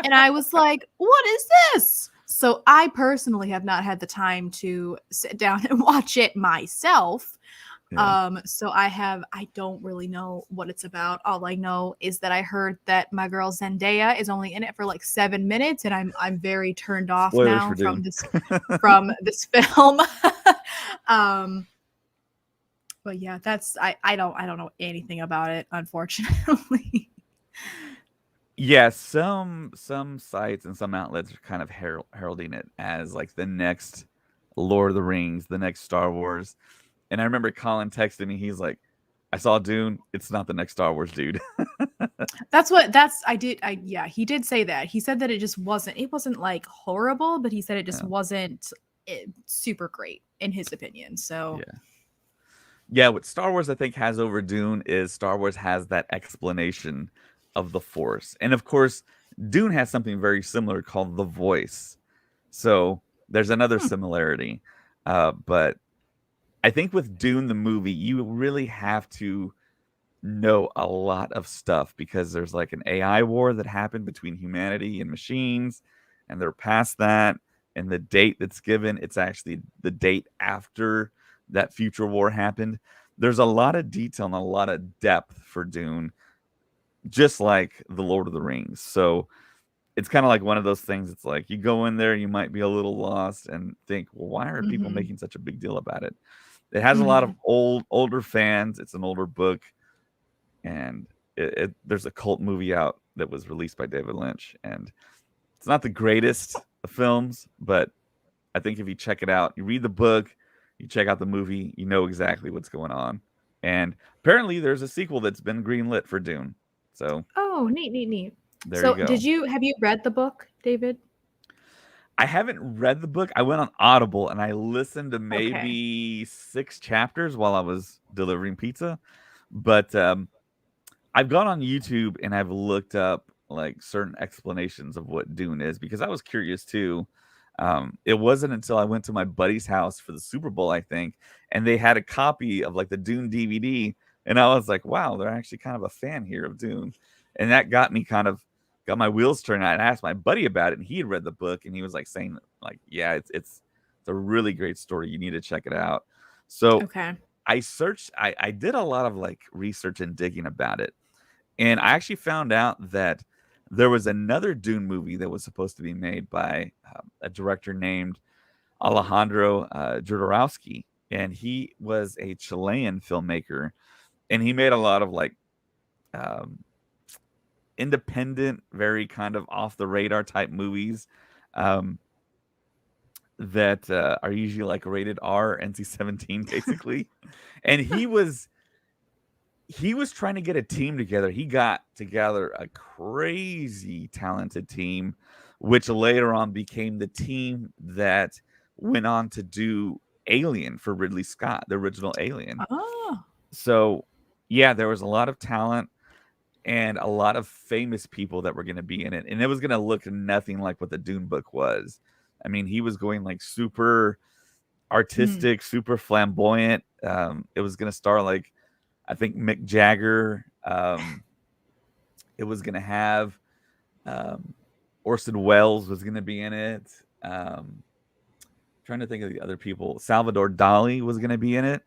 and I was like, "What is this?" So I personally have not had the time to sit down and watch it myself. Yeah. So I don't really know what it's about. All I know is that I heard that my girl Zendaya is only in it for like 7 minutes, and I'm very turned off Spoilers for now Dune. from this film. um, but yeah, that's I don't know anything about it, unfortunately. Yeah, some sites and some outlets are kind of heralding it as like the next Lord of the Rings, the next Star Wars. And I remember Colin texting me. He's like, "I saw Dune. It's not the next Star Wars, dude." That's I did I yeah, he did say that. He said that it wasn't like horrible, but he said it just Yeah, wasn't super great in his opinion. So, yeah, yeah. What Star Wars I think has over Dune is Star Wars has that explanation of the Force, and of course, Dune has something very similar called the Voice. So there's another hmm, similarity, but I think with Dune the movie, you really have to know a lot of stuff because there's like an AI war that happened between humanity and machines, and they're past that. And the date that's given, it's actually the date after that future war happened. There's a lot of detail and a lot of depth for Dune, just like the Lord of the Rings. So it's kind of like one of those things. It's like you go in there, you might be a little lost and think, well, why are people mhm, making such a big deal about it? It has a lot of mhm, older fans. It's an older book, and there's a cult movie out that was released by David Lynch, and it's not the greatest of films, but I think if you check it out, you read the book, you check out the movie, you know exactly what's going on. And apparently, there's a sequel that's been greenlit for Dune. So oh, neat, neat, neat. there you So, go. have you read the book, David? I haven't read the book. I went on Audible and I listened to Okay. maybe 6 chapters while I was delivering pizza. But I've gone on YouTube and I've looked up like certain explanations of what Dune is because I was curious too. It wasn't until I went to my buddy's house for the Super Bowl, I think, and they had a copy of like the Dune DVD, and I was like, wow, they're actually kind of a fan here of Dune, and that got me kind of got my wheels turning. I asked my buddy about it, and he had read the book, and he was like saying, like, yeah, it's a really great story. You need to check it out. So Okay. I searched, I did a lot of like research and digging about it. And I actually found out that there was another Dune movie that was supposed to be made by a director named Alejandro Jodorowsky. And he was a Chilean filmmaker. And he made a lot of like um, independent, very kind of off the radar type movies um, that are usually like rated R, NC-17, basically. And he was trying to get a team together. He got together a crazy talented team, which later on became the team that went on to do Alien for Ridley Scott, the original Alien. Oh. So, yeah, there was a lot of talent and a lot of famous people that were going to be in it. And it was going to look nothing like what the Dune book was. I mean, he was going like super Hmm. artistic, super flamboyant. It was going to star like I think Mick Jagger. It was going to have um, Orson Welles was going to be in it. Trying to think of the other people. Salvador Dali was going to be in it.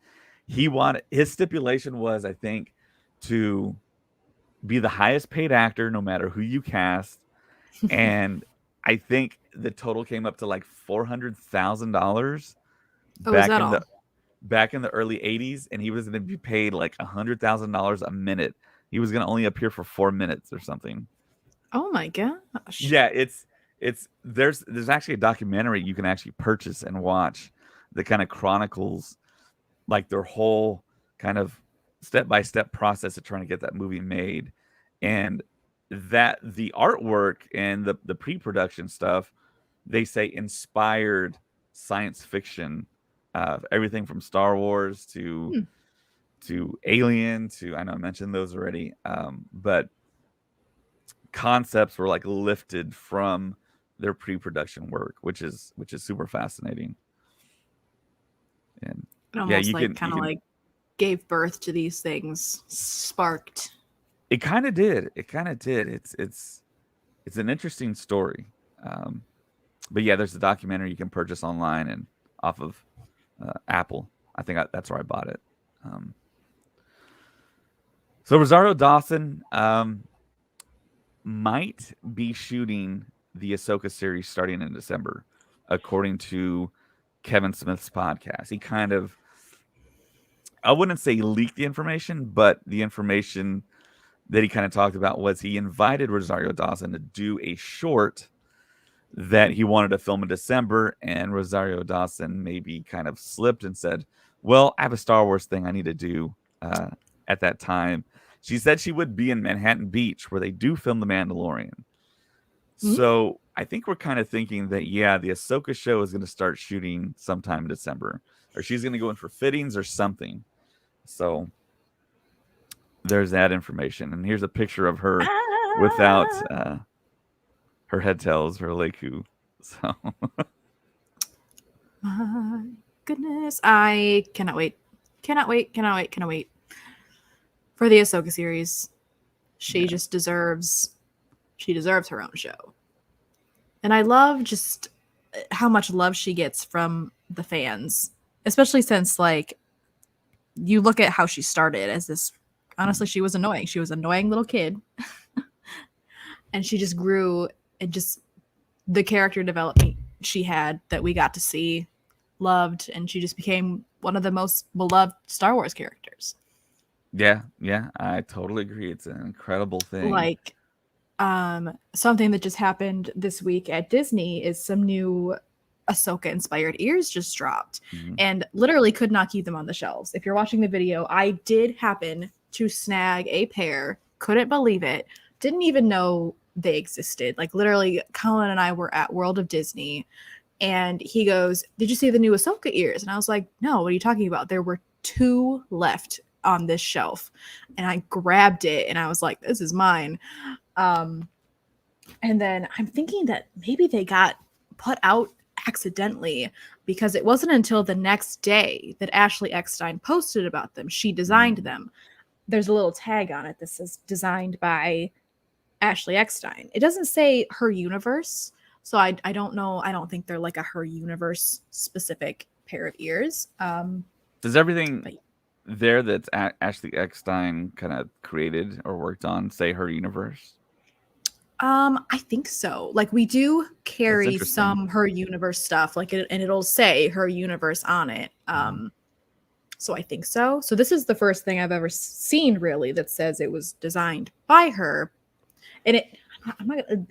He wanted his stipulation was, I think, to be the highest paid actor, no matter who you cast, and I think the total came up to like $400,000 Oh, is back that in the all? back in the early '80s, and he was going to be paid like $100,000 a minute. He was going to only appear for 4 minutes or something. Oh my gosh. Yeah, it's there's actually a documentary you can actually purchase and watch that kind of chronicles like their whole kind of step by step process of trying to get that movie made, and that the artwork and the pre production stuff they say inspired science fiction, everything from Star Wars Hmm. to Alien to I know I mentioned those already, but concepts were like lifted from their pre-production work, which is super fascinating. And It yeah, almost like kind of like gave birth to these things, sparked. it kind of did. It kind of did. It's an interesting story. Um, but yeah, there's a documentary you can purchase online and off of Apple. I think that's where I bought it. Um, so Rosario Dawson might be shooting the Ahsoka series starting in December, according to Kevin Smith's podcast. He kind of, I wouldn't say leaked the information, but the information that he kind of talked about was he invited Rosario Dawson to do a short that he wanted to film in December, and Rosario Dawson maybe kind of slipped and said, "Well, I have a Star Wars thing I need to do at that time." She said she would be in Manhattan Beach, where they do film The Mandalorian. Hmm? So I think we're kind of thinking that yeah, the Ahsoka show is going to start shooting sometime in December, or she's going to go in for fittings or something. So there's that information, and here's a picture of her without Ah, her head tails, her Leku. So my goodness. I cannot wait. Cannot wait. Cannot wait. Cannot wait for the Ahsoka series. She yeah, just deserves. She deserves her own show. And I love just how much love she gets from the fans, especially since like you look at how she started as this. Honestly, she was annoying. She was an annoying little kid, and she just grew and just the character development she had that we got to see, loved, and she just became one of the most beloved Star Wars characters. yeah, I totally agree. It's an incredible thing. Like something that just happened this week at Disney is some new Ahsoka inspired ears just dropped Mhm. and literally could not keep them on the shelves. If you're watching the video, I did happen to snag a pair, couldn't believe it, didn't even know they existed. Like literally Colin and I were at World of Disney and he goes, "Did you see the new Ahsoka ears?" And I was like, "No, what are you talking about?" There were two left on this shelf. And I grabbed it and I was like, "This is mine." Um And then I'm thinking that maybe they got put out accidentally because it wasn't until the next day that Ashley Eckstein posted about them. She designed them. There's a little tag on it that says designed by Ashley Eckstein. It doesn't say her universe. So I don't know. I don't think they're like a her universe specific pair of ears. Does everything But there that's Ashley Eckstein kind of created or worked on say her universe? I think so. Like we do That's carry interesting. some her universe stuff, like and it'll say her universe on it. So I think so. So this is the first thing I've ever seen really that says it was designed by her, and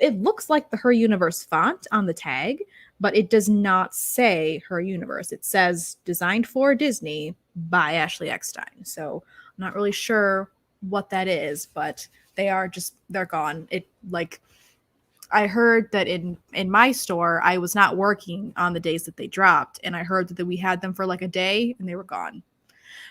it looks like the her universe font on the tag, but it does not say her universe. It says designed for Disney by Ashley Eckstein. So I'm not really sure what that is, but they're gone. It like I heard that in my store I was not working on the days that they dropped, and I heard that we had them for like a day and they were gone.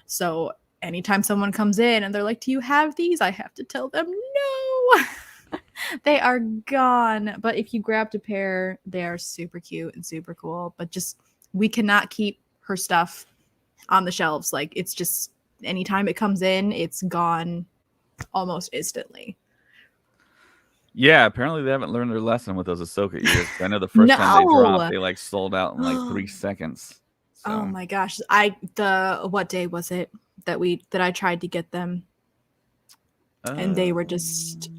So anytime someone comes in and they're like, "Do you have these?" I have to tell them no. They are gone. But if you grabbed a pair, they are super cute and super cool. But just we cannot keep her stuff on the shelves. Like it's just anytime it comes in, it's gone almost instantly. Yeah, apparently they haven't learned their lesson with those Ahsoka ears. I know the first time they dropped, No. they like sold out in like 3 seconds. Oh So my gosh. What day was it that I tried to get them and they were just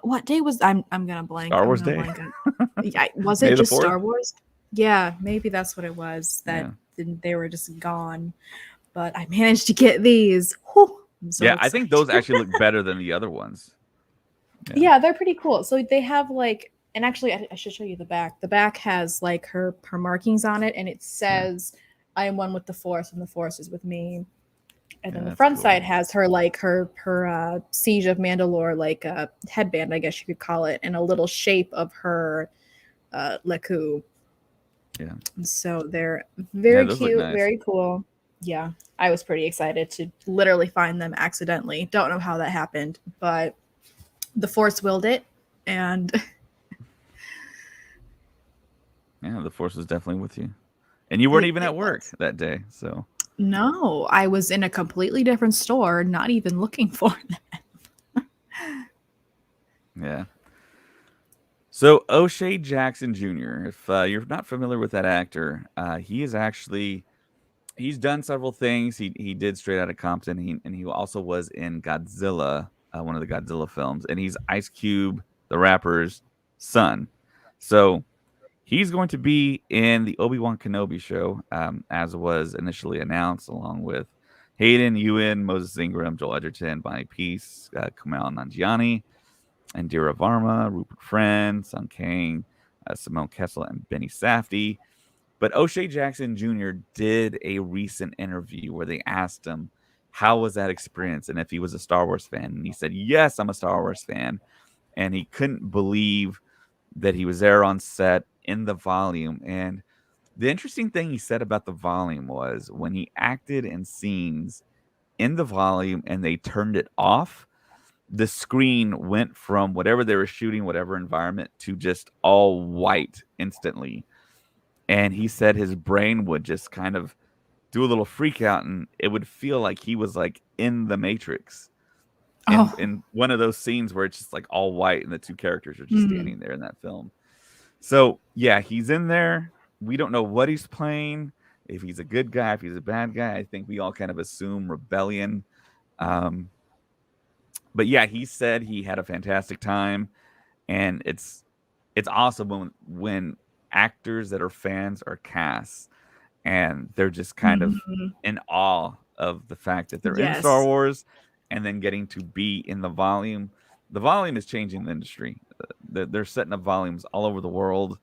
what day was I'm gonna blank. Star I'm Wars gonna Day. blank on. Yeah, was May it the just 4th? Star Wars? Yeah, maybe that's what it was. Yeah. They were just gone. But I managed to get these. Whew, I'm so Yeah, I excited. think those actually look better than the other ones. Yeah, they're pretty cool. So they have like, and actually, I should show you the back. The back has like her markings on it, and it says, "I am one with the Force, and the Force is with me." And then the That's front cool. side has her like her Siege of Mandalore like headband, I guess you could call it, and a little shape of her Leku. Yeah. So they're very Those look cute, nice. very cool. Yeah, I was pretty excited to literally find them accidentally. Don't know how that happened, but the Force willed it, and Yeah, the Force was definitely with you. And you weren't even at it work was. that day, so No, I was in a completely different store, not even looking for them. yeah. So O'Shea Jackson Jr., if you're not familiar with that actor, he is actually he's done several things. He did Straight Outta Compton, and he also was in Godzilla, one of the Godzilla films, and he's Ice Cube, the rapper's son. So he's going to be in the Obi-Wan Kenobi show, as was initially announced, along with Hayden, Ewan, Moses Ingram, Joel Edgerton, Bonnie Peace, Kumail Nanjiani, Indira Varma, Rupert Friend, Sung Kang, Simone Kessel, and Benny Safdie. But O'Shea Jackson Jr. did a recent interview where they asked him how was that experience and if he was a Star Wars fan. And he said, yes, I'm a Star Wars fan. And he couldn't believe that he was there on set in the volume. And the interesting thing he said about the volume was when he acted in scenes in the volume and they turned it off, the screen went from whatever they were shooting, whatever environment, to just all white instantly. And he said his brain would just kind of do a little freak out and it would feel like he was like in the Matrix in one of those scenes where it's just like all white and the two characters are just standing there in that film. So yeah, he's in there. We don't know what he's playing, if he's a good guy, if he's a bad guy. I think we all kind of assume rebellion. But yeah, he said he had a fantastic time, and it's awesome when actors that are fans are cast and they're just kind of in awe of the fact that they're in Star Yes. Wars and then getting to be in the volume. The volume is changing the industry. They're setting up volumes all over the world.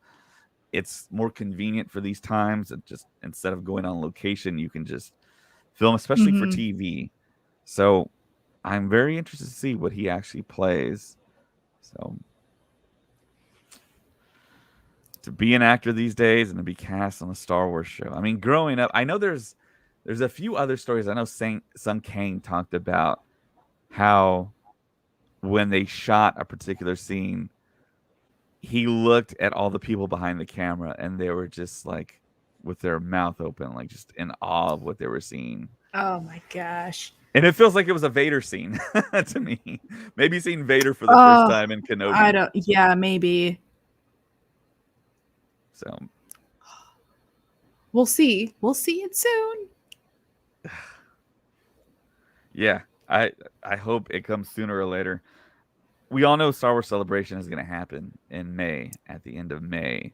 It's more convenient for these times. It just instead of going on location, you can just film, especially for TV. So I'm very interested to see what he actually plays. So to be an actor these days and to be cast on a Star Wars show. I mean, growing up, I know there's a few other stories. I know Sung Kang talked about how when they shot a particular scene, he looked at all the people behind the camera, and they were just like with their mouth open, like just in awe of what they were seeing. Oh my gosh. And it feels like it was a Vader scene to me. Maybe seeing Vader for the first Oh, time in I Kenobi. don't. Yeah, maybe. So We'll see. We'll see it soon. yeah, I hope it comes sooner or later. We all know Star Wars Celebration is going to happen in May, at the end of May.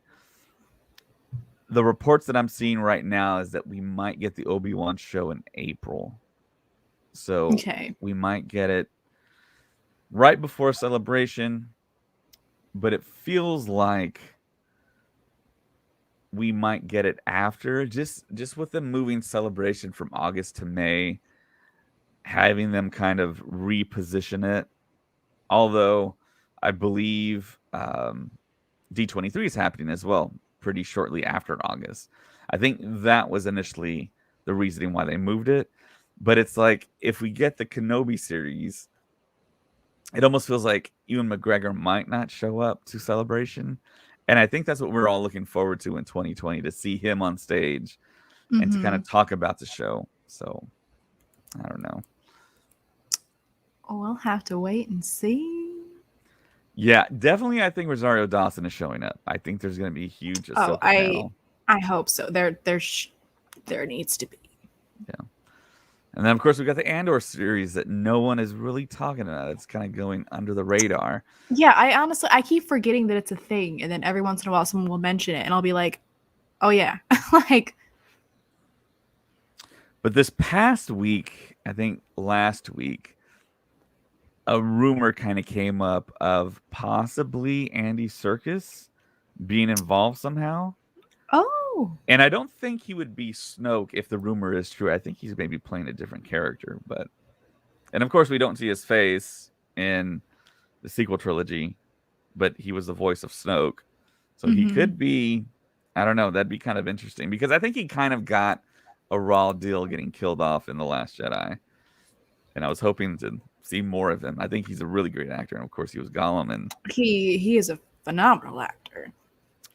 The reports that I'm seeing right now is that we might get the Obi-Wan show in April. So Okay. we might get it right before Celebration, but it feels like we might get it after, just with them moving Celebration from August to May, having them kind of reposition it. Although I believe D23 is happening as well pretty shortly after August. I think that was initially the reasoning why they moved it. But it's like, if we get the Kenobi series, it almost feels like Ewan McGregor might not show up to Celebration. And I think that's what we're all looking forward to in 2020, to see him on stage and to kind Mm-hmm. of talk about the show. So I don't know. Oh, we'll have to wait and see. Yeah, definitely. I think Rosario Dawson is showing up. I think there's going to be a huge Oh, Ahsoka panel. I hope so. There needs to be. Yeah. And then, of course, we got the Andor series that no one is really talking about. It's kind of going under the radar. Yeah, I keep forgetting that it's a thing, and then every once in a while someone will mention it, and I'll be like, "Oh yeah," like. But this past week, I think last week, a rumor kind of came up of possibly Andy Serkis being involved somehow. Oh. And I don't think he would be Snoke if the rumor is true. I think he's maybe playing a different character. And of course, we don't see his face in the sequel trilogy, but he was the voice of Snoke. So he Mm-hmm. could be, I don't know, that'd be kind of interesting, because I think he kind of got a raw deal getting killed off in The Last Jedi. And I was hoping to see more of him. I think he's a really great actor. And of course, he was Gollum. And He is a phenomenal actor. yeah,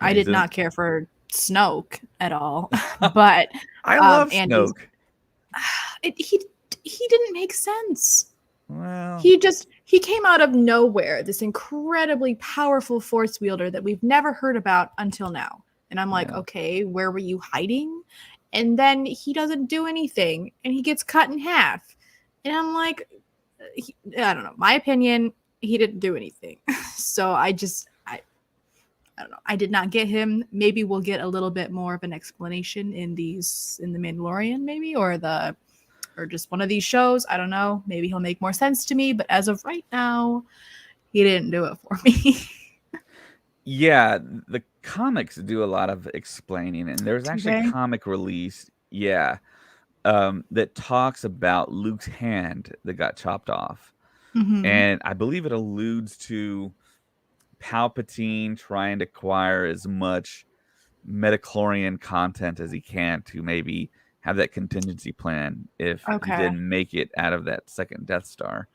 I he's did in it. not care for Snoke at all, but I love Andy's Snoke. he didn't make sense. Well, He came out of nowhere, this incredibly powerful force wielder that we've never heard about until now. And I'm like, yeah. okay, where were you hiding? And then he doesn't do anything and he gets cut in half. And I'm like, I don't know. My opinion, he didn't do anything. So I don't know. I did not get him. Maybe we'll get a little bit more of an explanation in the Mandalorian, maybe, or just one of these shows. I don't know. Maybe he'll make more sense to me. But as of right now, he didn't do it for me. Yeah, the comics do a lot of explaining, and there's actually a Okay. comic release, that talks about Luke's hand that got chopped off. Mm-hmm. And I believe it alludes to Palpatine trying to acquire as much metachlorian content as he can to maybe have that contingency plan if he Okay. didn't make it out of that second Death Star.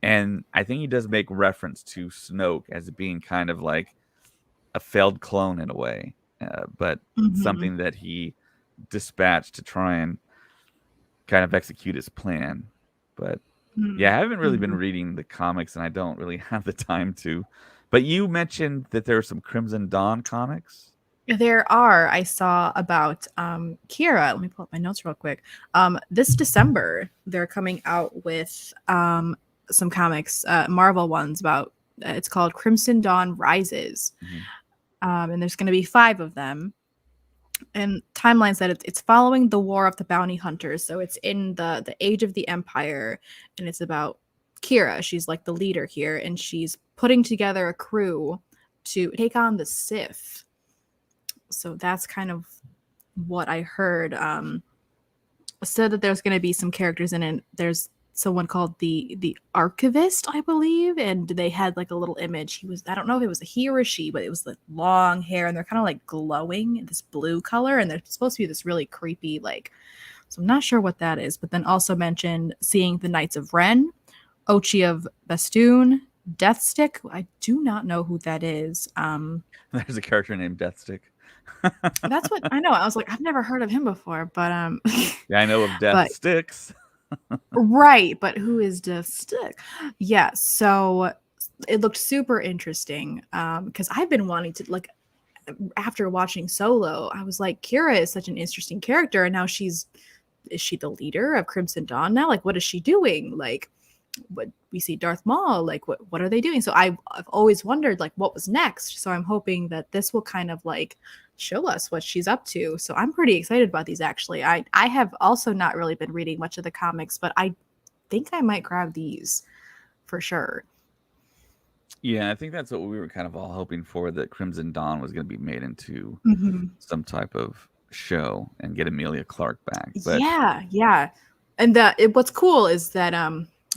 And I think he does make reference to Snoke as being kind of like a failed clone in a way, but Mm-hmm. something that he dispatched to try and kind of execute his plan. But yeah, I haven't really been Mm-hmm. reading the comics, and I don't really have the time to. But you mentioned that there are some Crimson Dawn comics. There are. I saw about Kira. Let me pull up my notes real quick. This December, they're coming out with some comics, Marvel ones about. It's called Crimson Dawn Rises, Mhm. and there's going to be 5 of them. And timeline said it's following the War of the Bounty Hunters, so it's in the age of the Empire, and it's about Kira. She's like the leader here, and she's putting together a crew to take on the Sith. So that's kind of what I heard. Said that there's going to be some characters in it. There's someone called the Archivist, I believe, and they had like a little image. I don't know if it was a he or a she, but it was like long hair, and they're kind of like glowing in this blue color, and they're supposed to be this really creepy like. So I'm not sure what that is, but then also mentioned seeing the Knights of Ren, Ochi of Bastoon, Deathstick. I do not know who that is. There's a character named Deathstick. That's what I know. I was like, I've never heard of him before, but Yeah, I know of Death but Sticks. right, but who is Deathstick? Yeah, so it looked super interesting because I've been wanting to like after watching Solo, I was like, Kira is such an interesting character, and now is she the leader of Crimson Dawn now? Like, what is she doing? Like, what we see Darth Maul, like what are they doing? So I've always wondered like what was next. So I'm hoping that this will kind of like show us what she's up to. So I'm pretty excited about these actually. I have also not really been reading much of the comics, but I think I might grab these for sure. Yeah, I think that's what we were kind of all hoping for, that Crimson Dawn was going to be made into Mm-hmm. some type of show and get Emilia Clarke back. But Yeah. And what's cool is that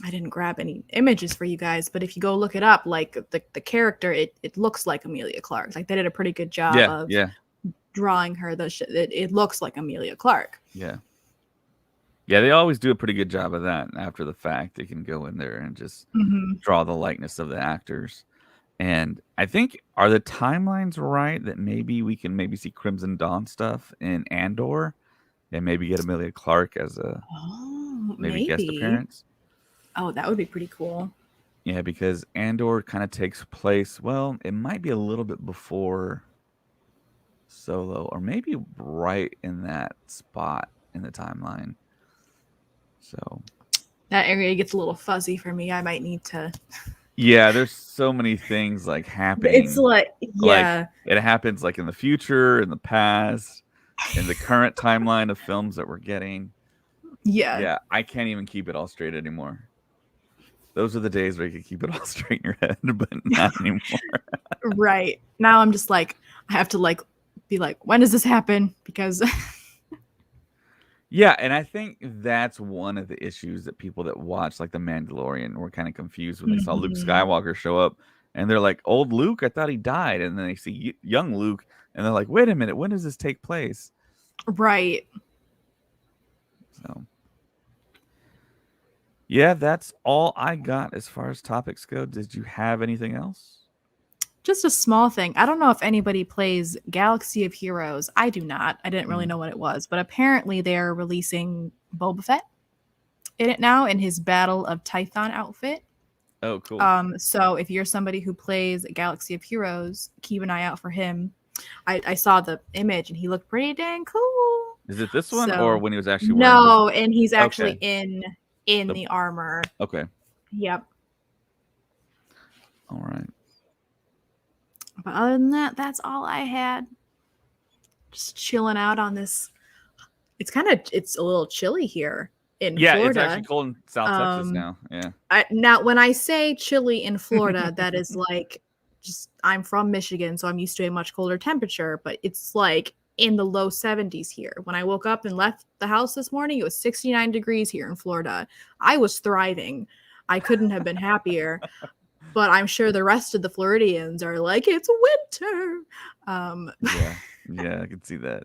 I didn't grab any images for you guys, but if you go look it up, like the character, it looks like Emilia Clarke. Like they did a pretty good job of drawing her. It looks like Emilia Clarke. Yeah, they always do a pretty good job of that. After the fact, they can go in there and just draw the likeness of the actors. And I think, are the timelines right that maybe we can see Crimson Dawn stuff in Andor, and maybe get Emilia Clarke as a maybe guest appearance? Oh, that would be pretty cool. Yeah, because Andor kind of takes place, well, it might be a little bit before Solo, or maybe right in that spot in the timeline. So that area gets a little fuzzy for me. I might need to. Yeah, there's so many things like happening. It's like, yeah, like it happens like in the future, in the past, in the current timeline of films that we're getting. Yeah, I can't even keep it all straight anymore. Those are the days where you can keep it all straight in your head, but not anymore. Right. Now I'm just like, I have to like be like, when does this happen? Because yeah, and I think that's one of the issues that people that watch like The Mandalorian were kind of confused when they saw Luke Skywalker show up, and they're like, old Luke, I thought he died. And then they see young Luke, and they're like, wait a minute, when does this take place? Right. So yeah, that's all I got as far as topics go. Did you have anything else? Just a small thing. I don't know if anybody plays Galaxy of Heroes. I do not. I didn't really know what it was, but apparently they're releasing Boba Fett in it now in his Battle of Tython outfit. Oh, cool. So if you're somebody who plays Galaxy of Heroes, keep an eye out for him. I saw the image and he looked pretty dang cool. Is it this one, or when he was actually wearing No, and he's actually in the armor. Okay. Yep. All right. But other than that, that's all I had. Just chilling out on this. It's a little chilly here in Florida. Yeah, it's actually cold in South Texas now. Yeah. Now, when I say chilly in Florida, that is like I'm from Michigan, so I'm used to a much colder temperature, but it's like in the low 70s here. When I woke up and left the house this morning, it was 69 degrees here in Florida. I was thriving. I couldn't have been happier. But I'm sure the rest of the Floridians are like, it's winter. Yeah, I can see that.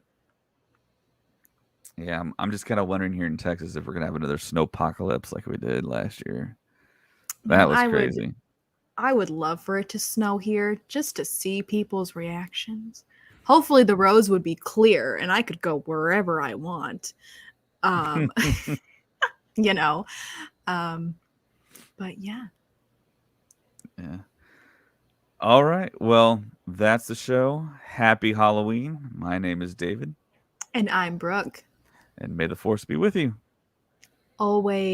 Yeah, I'm just kind of wondering here in Texas if we're gonna have another snowpocalypse like we did last year. That was crazy. I would love for it to snow here just to see people's reactions. Hopefully the roads would be clear and I could go wherever I want. You know. But yeah. Yeah. All right. Well, that's the show. Happy Halloween. My name is David. And I'm Brooke. And may the force be with you. Always.